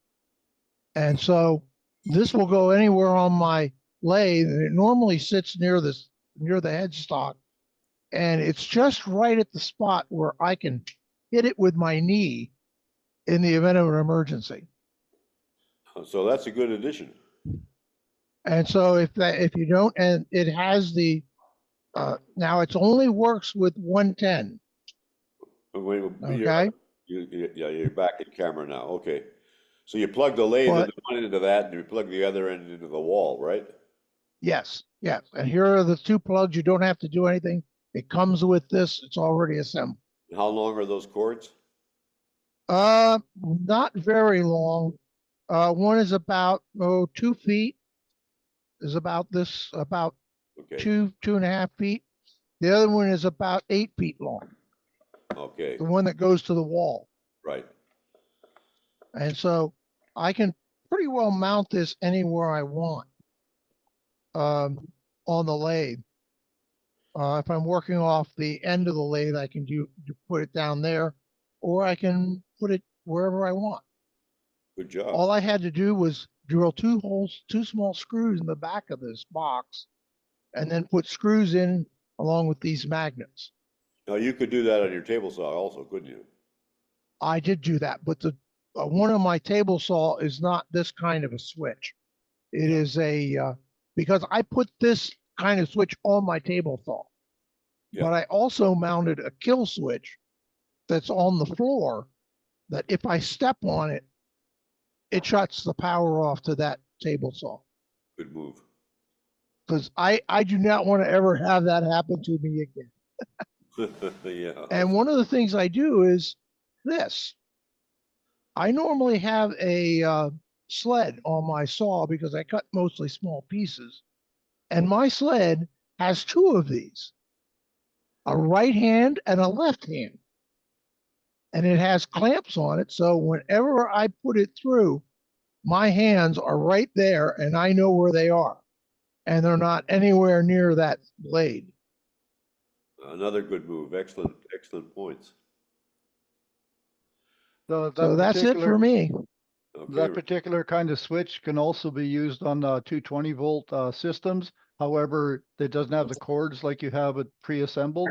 And so this will go anywhere on my lathe, and it normally sits near the headstock, and it's just right at the spot where I can hit it with my knee in the event of an emergency. So that's a good addition. And so if you don't, and it has the now it only works with 110. Wait, okay. You're back in camera now. Okay. So you plug the lathe into one end of that, and you plug the other end into the wall, right? Yes, yes. And here are the two plugs. You don't have to do anything. It comes with this. It's already assembled. How long are those cords? Not very long. One is about 2 feet. Is about this, about okay. 2.5 feet. The other one is about 8 feet long. Okay. The one that goes to the wall. Right. And so I can pretty well mount this anywhere I want on the lathe. If I'm working off the end of the lathe, I can put it down there, or I can put it wherever I want. Good job. All I had to do was drill two small screws in the back of this box, and then put screws in along with these magnets. Now you could do that on your table saw also, couldn't you? I did do that, but the one of my table saw is not this kind of a switch. It is a because I put this kind of switch on my table saw, but I also mounted a kill switch that's on the floor that if I step on it, it shuts the power off to that table saw. Good move. Because I do not want to ever have that happen to me again. Yeah. And one of the things I do is this. I normally have a sled on my saw because I cut mostly small pieces. And my sled has two of these, a right hand and a left hand. And it has clamps on it. So whenever I put it through, my hands are right there and I know where they are. And they're not anywhere near that blade. Another good move. Excellent, excellent points. So that's it for me. Okay. That particular kind of switch can also be used on 220 volt systems. However, it doesn't have the cords like you have it pre-assembled.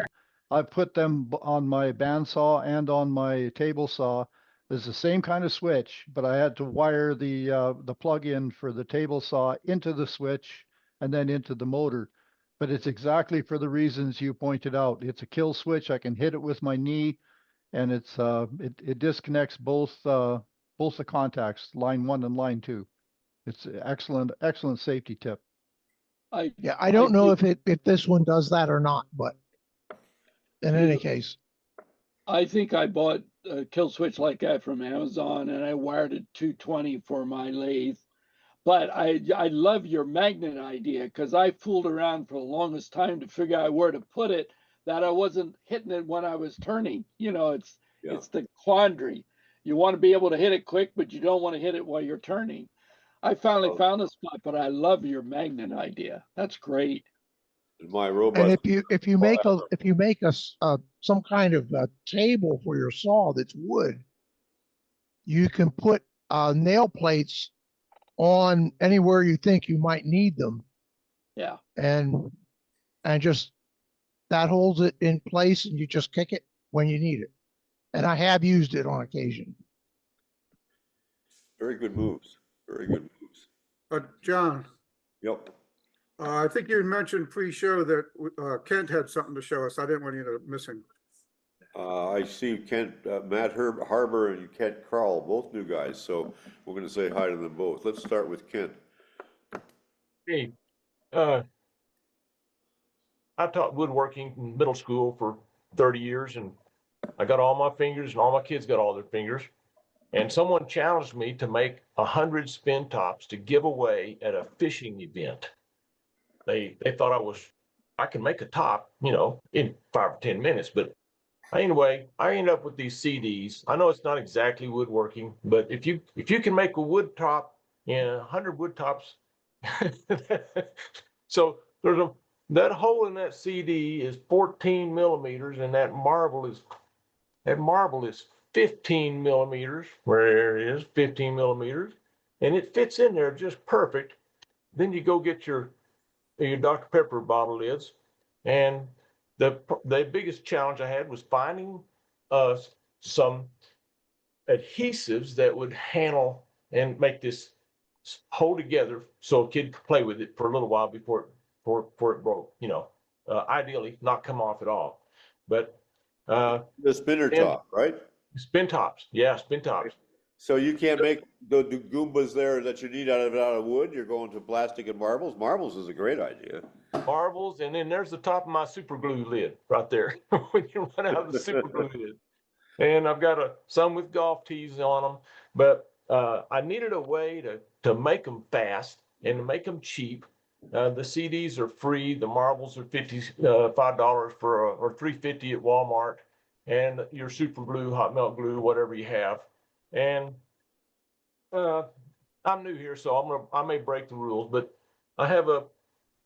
I've put them on my bandsaw and on my table saw. It's the same kind of switch, but I had to wire the plug-in for the table saw into the switch and then into the motor. But it's exactly for the reasons you pointed out. It's a kill switch. I can hit it with my knee, and it disconnects both the contacts, line 1 and line 2. It's excellent safety tip. Yeah, I don't know if this one does that or not, but in any Yeah. case, I think I bought a kill switch like that from Amazon, and I wired it 220 for my lathe. But I love your magnet idea, because I fooled around for the longest time to figure out where to put it, that I wasn't hitting it when I was turning. You know, it's the quandary. You want to be able to hit it quick, but you don't want to hit it while you're turning. I finally found a spot, but I love your magnet idea. That's great. My and robust. if you make some kind of a table for your saw that's wood, you can put nail plates on anywhere you think you might need them, Yeah. and just that holds it in place, and you just kick it when you need it. And I have used it on occasion. Very good moves. Very good moves. John, Yep. I think you mentioned pre-show that Kent had something to show us. I didn't want you to miss him. I see Kent, Matt Harber and Kent Crowell, both new guys, so we're going to say hi to them both. Let's start with Kent. Hey, I taught woodworking in middle school for 30 years, and I got all my fingers, and all my kids got all their fingers. And someone challenged me to make 100 spin tops to give away at a fishing event. They thought I can make a top, you know, in 5 or 10 minutes. But anyway, I ended up with these CDs. I know it's not exactly woodworking, but if you can make a wood top in 100 wood tops, so that hole in that CD is 14 millimeters, and that marble is 15 millimeters. Where it is 15 millimeters, and it fits in there just perfect. Then you go get your Dr. Pepper bottle lids, and the biggest challenge I had was finding some adhesives that would handle and make this hold together so a kid could play with it for a little while before it broke. You know, ideally not come off at all. But the spinner top, right? Spin tops, yeah, spin tops. So you can't make the Goombas there that you need out of wood. You're going to plastic and marbles. Marbles is a great idea. Marbles, and then there's the top of my super glue lid right there. When you run out of the super glue lid, and I've got some with golf tees on them, but I needed a way to make them fast and to make them cheap. The CDs are free. The marbles are $55 or $3.50 at Walmart, and your super glue, hot melt glue, whatever you have. And I'm new here, so I may break the rules, but I have a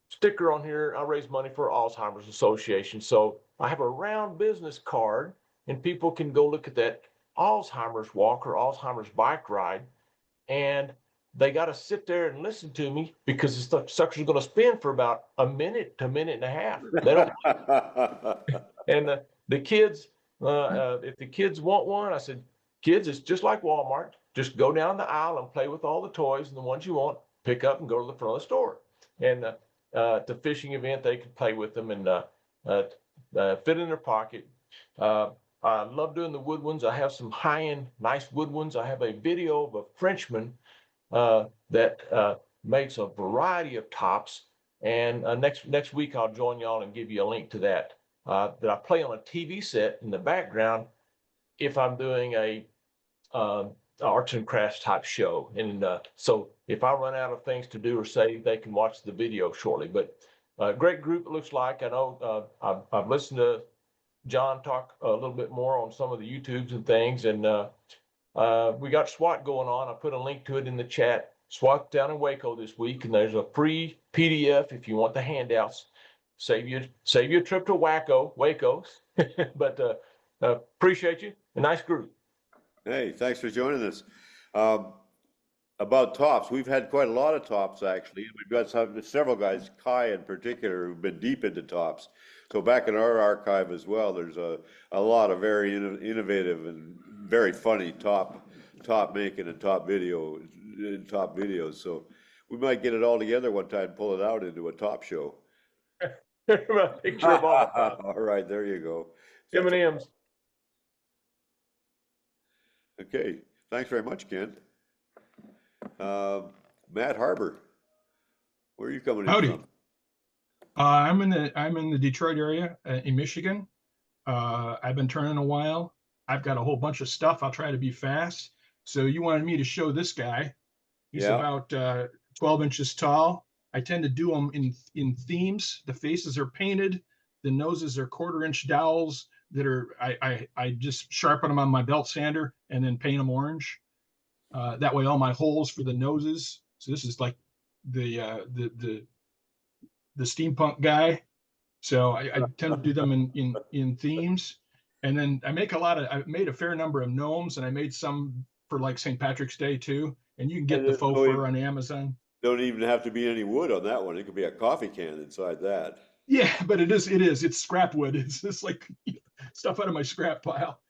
sticker on here. I raise money for Alzheimer's Association, so I have a round business card, and people can go look at that Alzheimer's walk or Alzheimer's bike ride, and they got to sit there and listen to me, because the sucker's going to spin for about a minute to a minute and a half. They don't. And the kids, if the kids want one, I said, kids, it's just like Walmart. Just go down the aisle and play with all the toys, and the ones you want, pick up and go to the front of the store. And at the fishing event, they can play with them and fit in their pocket. I love doing the wood ones. I have some high-end, nice wood ones. I have a video of a Frenchman that makes a variety of tops. And next week, I'll join y'all and give you a link to that. That I play on a TV set in the background if I'm doing a arts and crafts type show. And so if I run out of things to do or say, they can watch the video shortly. But great group, it looks like. I know I've listened to John talk a little bit more on some of the YouTubes and things. And we got SWAT going on. I put a link to it in the chat. SWAT down in Waco this week, and there's a free PDF if you want the handouts. Save you a trip to Waco. But appreciate you. A nice group. Hey, thanks for joining us. About tops, we've had quite a lot of tops, actually. We've got several guys, Kai in particular, who've been deep into tops. So back in our archive as well, there's a lot of very innovative and very funny top making and top videos. So we might get it all together one time and pull it out into a top show. A picture of all the tops. All right, there you go. M&M's. Okay, thanks very much, Ken. Matt Harber, where are you coming in Howdy. from? I'm in the Detroit area in Michigan. I've been turning a while. I've got a whole bunch of stuff. I'll try to be fast. So you wanted me to show this guy. He's Yeah. about 12 inches tall. I tend to do them in themes. The faces are painted. The noses are 1/4 inch dowels that are I just sharpen them on my belt sander and then paint them orange. That way, all my holes for the noses. So this is like the steampunk guy. So I tend to do them in themes, and then I made a fair number of gnomes, and I made some for like St. Patrick's Day too. And you can get the faux fur on Amazon. Don't even have to be any wood on that one. It could be a coffee can inside that. Yeah, but it's scrap wood. It's just like stuff out of my scrap pile.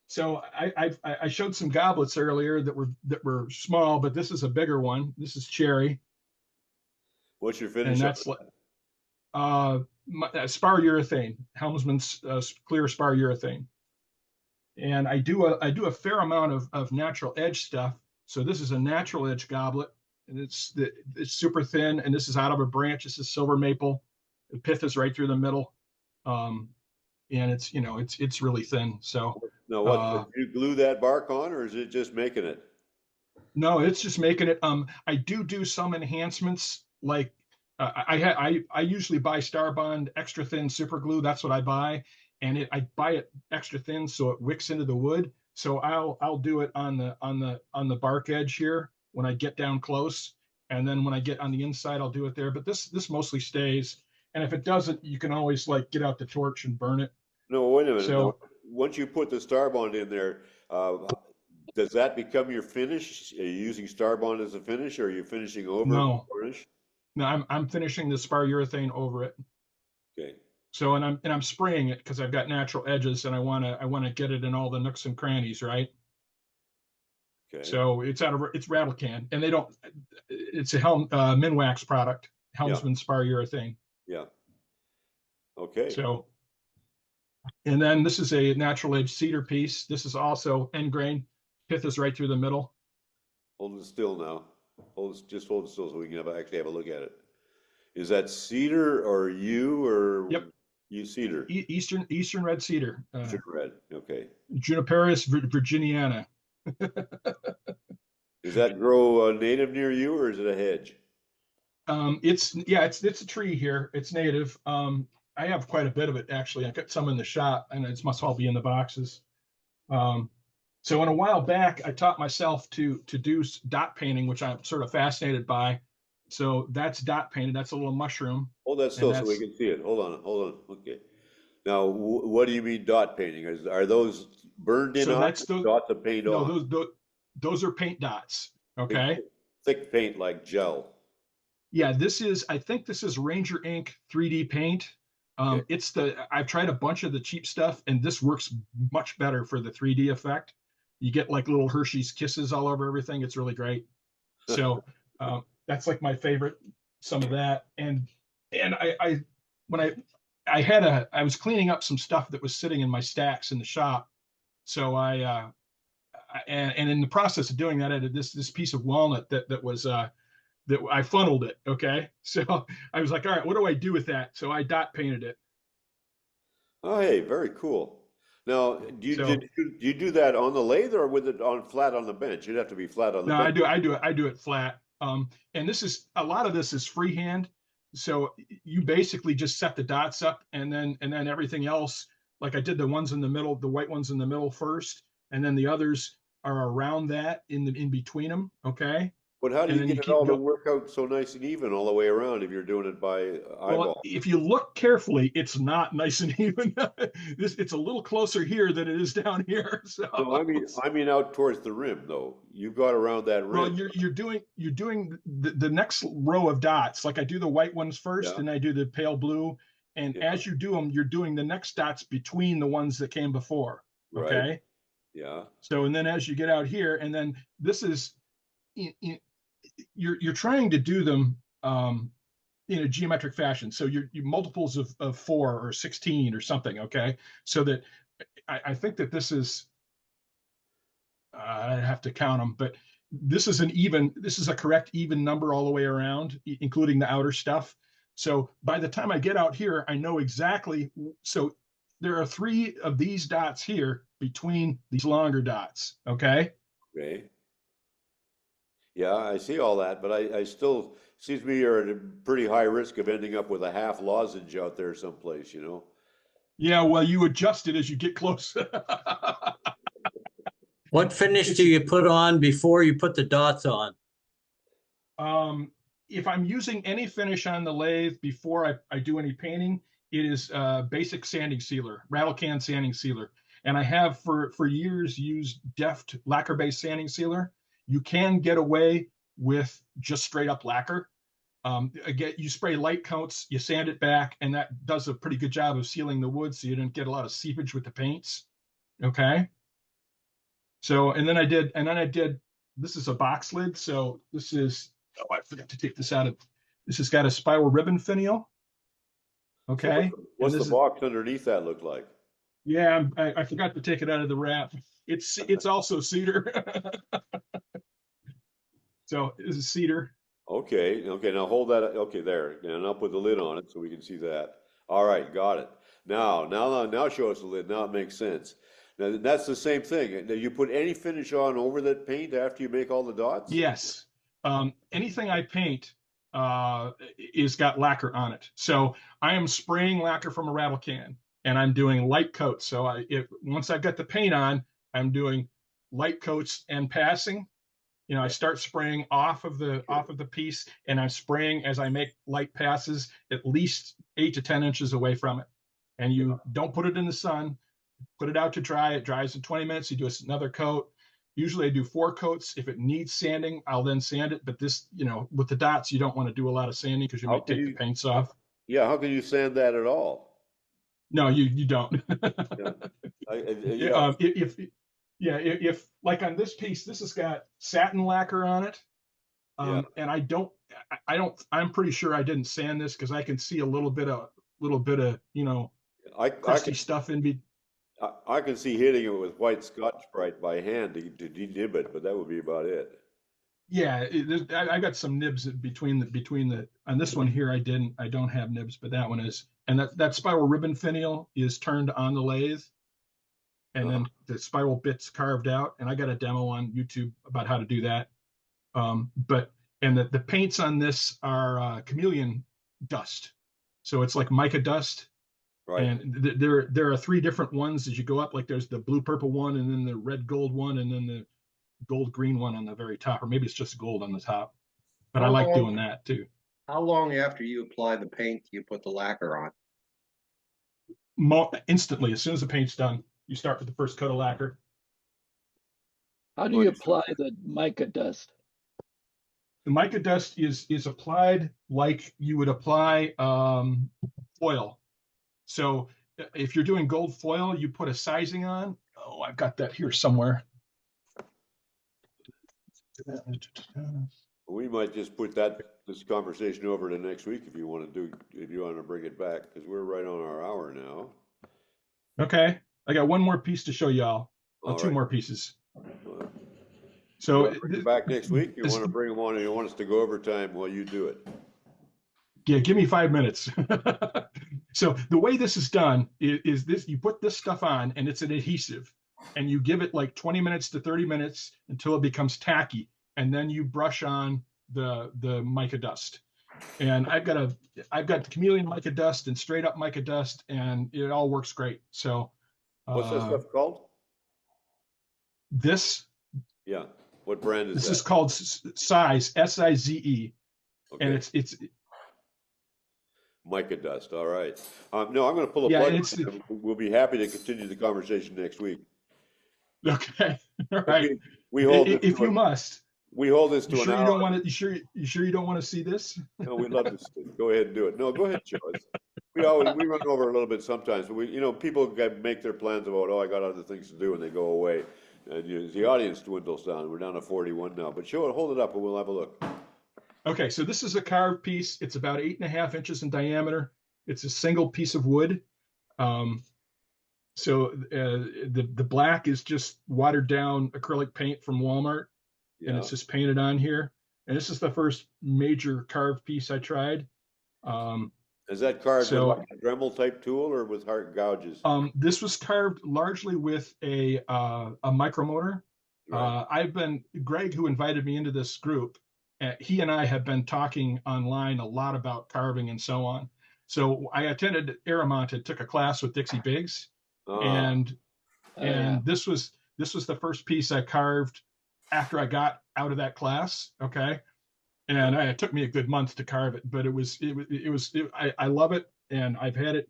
So I showed some goblets earlier that were small, but this is a bigger one. This is cherry. What's your finish? And that's like spar urethane, Helmsman's clear spar urethane. And I do a fair amount of natural edge stuff. So this is a natural edge goblet, and it's super thin, and this is out of a branch. This is silver maple. The pith is right through the middle, and it's really thin. So now, what did you glue that bark on, or is it just making it? No, it's just making it. I do some enhancements, like I usually buy Starbond extra thin super glue. That's what I buy, and I buy it extra thin so it wicks into the wood. So I'll do it on the bark edge here when I get down close, and then when I get on the inside, I'll do it there. But this mostly stays, and if it doesn't, you can always like get out the torch and burn it. No, wait a minute. So no. Once you put the Starbond in there, does that become your finish? Are you using Starbond as a finish, or are you finishing over? No, I'm finishing the spar urethane over it. Okay. So and I'm spraying it because I've got natural edges, and I wanna get it in all the nooks and crannies, right? Okay. So it's rattle can, and it's a Minwax product, Helmsman spar urethane. Yeah. Okay. So, and then this is a natural edge cedar piece. This is also end grain. Pith is right through the middle. Hold it still now. Just hold it still so we can actually have a look at it. Is that cedar or yew or? Yep. Yew cedar. Eastern red cedar. Eastern red. Okay. Juniperus virginiana. Does that grow native near you, or is it a hedge? It's a tree here. It's native. I have quite a bit of it actually. I got some in the shop, and it must all be in the boxes. So in a while back, I taught myself to do dot painting, which I'm sort of fascinated by. So that's dot painted. That's a little mushroom. Hold that still so we can see it. Hold on. Okay. Now, what do you mean dot painting? Are those burned in dots of paint on? No, those are paint dots. Okay. Thick paint like gel. Yeah, I think this is Ranger Ink 3D paint. I've tried a bunch of the cheap stuff, and this works much better for the 3D effect. You get like little Hershey's Kisses all over everything. It's really great. So that's like my favorite, some of that. And I was cleaning up some stuff that was sitting in my stacks in the shop. So and in the process of doing that, I did this piece of walnut that was that I funneled it. Okay. So I was like, all right, what do I do with that? So I dot painted it. Oh, hey, very cool. Now, do you do that on the lathe or with it on flat on the bench? You'd have to be flat on the bench. No, I do it flat. And a lot of this is freehand. So you basically just set the dots up, and then everything else, like I did the ones in the middle, the white ones in the middle first, and then the others are around that in between them. Okay. But how do you get it all to work out so nice and even all the way around if you're doing it by eyeball? Well, if you look carefully, it's not nice and even. It's a little closer here than it is down here. So no, I mean out towards the rim though. You've got around that rim. Well, you're doing the next row of dots. Like I do the white ones first, and I do the pale blue. And as you do them, you're doing the next dots between the ones that came before. Okay. Right. Yeah. So and then as you get out here, and then this is you're trying to do them in a geometric fashion. So you're multiples of 4 or 16 or something. Okay. So that I think that this is, I have to count them, but this is a correct even number all the way around, including the outer stuff. So by the time I get out here, I know exactly. So there are 3 of these dots here between these longer dots. Okay. Okay. Yeah, I see all that, but I still, seems to me you're at a pretty high risk of ending up with a half lozenge out there someplace, you know? Yeah, well, you adjust it as you get close. What finish do you put on before you put the dots on? If I'm using any finish on the lathe before I do any painting, it is basic sanding sealer, rattle can sanding sealer. And I have for years used Deft lacquer-based sanding sealer. You can get away with just straight up lacquer. Again, you spray light coats, you sand it back, and that does a pretty good job of sealing the wood so you don't get a lot of seepage with the paints. Okay. So, and then I did, this is a box lid. So this is, oh, I forgot to take this out of, this has got a spiral ribbon finial. Okay. So what's the box underneath that look like? Yeah, I forgot to take it out of the wrap. It's also cedar. So this is cedar. Okay, okay, now hold that, okay, there, and I'll put the lid on it so we can see that. All right, got it. Now show us the lid, now it makes sense. Now, that's the same thing. Now, you put any finish on over that paint after you make all the dots? Yes. Anything I paint is got lacquer on it. So I am spraying lacquer from a rattle can, and I'm doing light coats. So once I've got the paint on, I'm doing light coats and passing. You know, I start spraying off of the piece, and I'm spraying as I make light passes at least 8 to 10 inches away from it. And you don't put it in the sun, put it out to dry. It dries in 20 minutes. You do another coat. Usually I do 4 coats. If it needs sanding, I'll then sand it. But this, you know, with the dots, you don't want to do a lot of sanding because you might take the paints off. Yeah, how can you sand that at all? No, you don't. Yeah. If like on this piece, this has got satin lacquer on it. And I'm pretty sure I didn't sand this because I can see a little bit of, you know, crusty stuff in between. I can see hitting it with white Scotch-Brite by hand to denib it, but that would be about it. Yeah, I got some nibs between the on this one here. I don't have nibs, but that one is, and that spiral ribbon finial is turned on the lathe, and then the spiral bits carved out. And I got a demo on YouTube about how to do that. But the paints on this are chameleon dust, so it's like mica dust. Right. And there are 3 different ones as you go up. Like there's the blue purple one, and then the red gold one, and then the gold green one on the very top, or maybe it's just gold on the top. But I like doing that too. How long after you apply the paint do you put the lacquer on? Instantly, as soon as the paint's done, you start with the first coat of lacquer. How do you apply the mica dust? The mica dust is applied like you would apply foil. So if you're doing gold foil, you put a sizing on. Oh, I've got that here somewhere. We might just put this conversation over to next week if you want to bring it back, because we're right on our hour now. Okay, I got one more piece to show y'all. Two more pieces. So bring it back next week. You want to bring them on, and you want us to go overtime while you do it. Yeah, give me 5 minutes. So the way this is done is this: you put this stuff on, and it's an adhesive, and you give it like 20 minutes to 30 minutes until it becomes tacky, and then you brush on the mica dust. And I've got the chameleon mica dust and straight up mica dust, and it all works great. So what's that stuff called? This? Yeah. What brand is this? That? This is called Size, S-I-Z-E. Okay. And it's mica dust. All right. No, I'm going to pull a plug. We'll be happy to continue the conversation next week. Okay. All right. We hold if you must. We hold this to an hour. You don't want to. You sure you don't want to see this? No, we'd love to go ahead and do it. No, go ahead, show us. We run over a little bit sometimes, but people make their plans about, I got other things to do, and they go away, and the audience dwindles down. We're down to 41 now, but hold it up, and we'll have a look. Okay, so this is a carved piece. It's about 8.5 inches in diameter. It's a single piece of wood. So the black is just watered down acrylic paint from Walmart. And it's just painted on here. And this is the first major carved piece I tried. Is that carved So- with like a Dremel type tool or with hard gouges? This was carved largely with a micromotor. Right. Greg, who invited me into this group, he and I have been talking online a lot about carving and so on. So I attended Aramont and took a class with Dixie Biggs, and this was the first piece I carved after I got out of that class. Okay. And it took me a good month to carve it, but I love it, and I've had it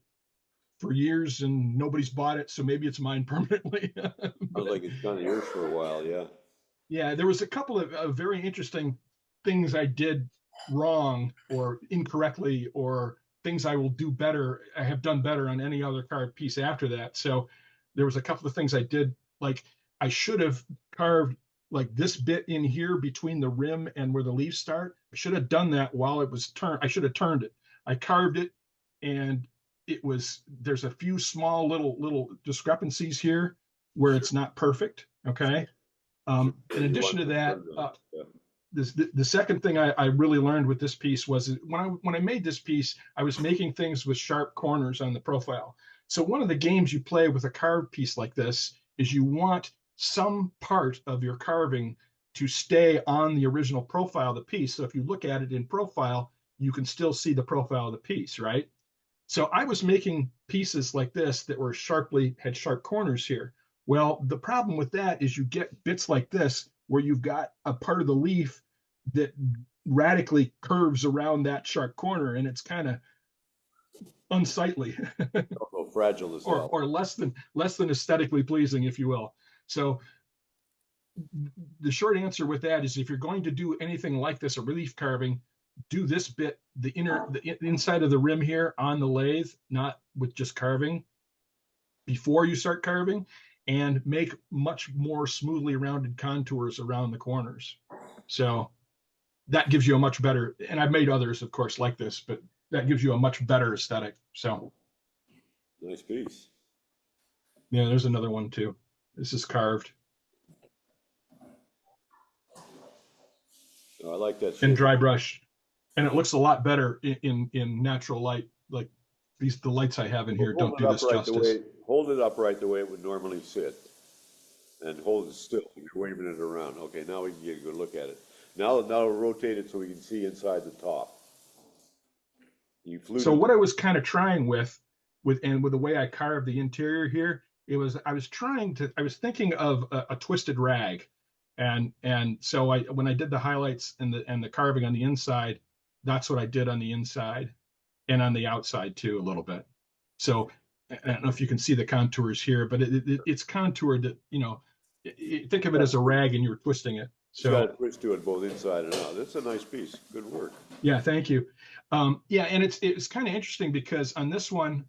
for years and nobody's bought it, so maybe it's mine permanently. Sounds like it's kind of yours for a while, yeah. Yeah, there was a couple of very interesting things I did wrong or incorrectly, or things I will do better. I have done better on any other carved piece after that. So there was a couple of things I did, like I should have carved like this bit in here between the rim and where the leaves start. I should have done that while it was turned. I should have turned it. I carved it, and there's a few small little discrepancies here where it's not perfect. Okay. In addition to that, the second thing I really learned with this piece was when I made this piece, I was making things with sharp corners on the profile. So one of the games you play with a carved piece like this is you want some part of your carving to stay on the original profile of the piece. So if you look at it in profile, you can still see the profile of the piece, right? So I was making pieces like this that had sharp corners here. Well, the problem with that is you get bits like this where you've got a part of the leaf that radically curves around that sharp corner, and it's kind of unsightly. Also fragile as well. Or less than aesthetically pleasing, if you will. So the short answer with that is, if you're going to do anything like this, a relief carving, do this bit, the inside of the rim here on the lathe, not with just carving, before you start carving, and make much more smoothly rounded contours around the corners. So that gives you a much better, and I've made others, of course, like this, but that gives you a much better aesthetic. So nice piece. Yeah, there's another one too. This is carved. Oh, I like that. In dry brush, and it looks a lot better in natural light. Like the lights I have in here don't do this justice. Hold it upright the way it would normally sit, and hold it still. You're waving it around. Okay, now we can get a good look at it. Now rotate it so we can see inside the top. So what I was kind of trying with the way I carved the interior here, I was thinking of a twisted rag, and so when I did the highlights and the carving on the inside, that's what I did on the inside and on the outside too, a little bit. So I don't know if you can see the contours here, but it's contoured that, think of it as a rag and you're twisting it. So got a twist to it both inside and out. That's a nice piece. Good work. Yeah, thank you. Yeah, and it's kind of interesting because on this one,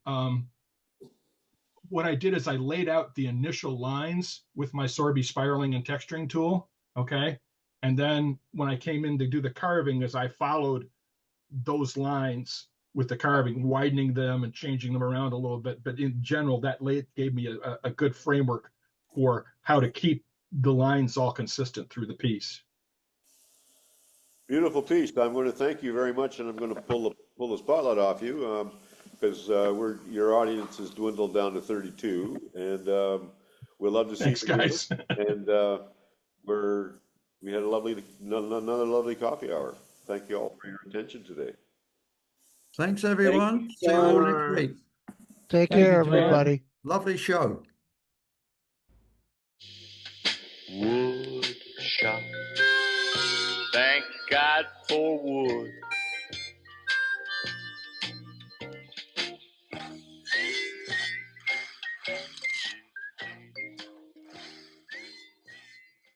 what I did is I laid out the initial lines with my Sorby spiraling and texturing tool. Okay. And then when I came in to do the carving, as I followed those lines with the carving, widening them and changing them around a little bit. But in general, that gave me a good framework for how to keep the lines all consistent through the piece. Beautiful piece. I'm going to thank you very much, and I'm going to pull the spotlight off you because your audience has dwindled down to 32, and we'd love to see Thanks, you guys. And we had another lovely coffee hour. Thank you all for your attention today. Thanks, everyone. See you all next week. Take care, everybody. Lovely show. Wood shop. Thank God for wood.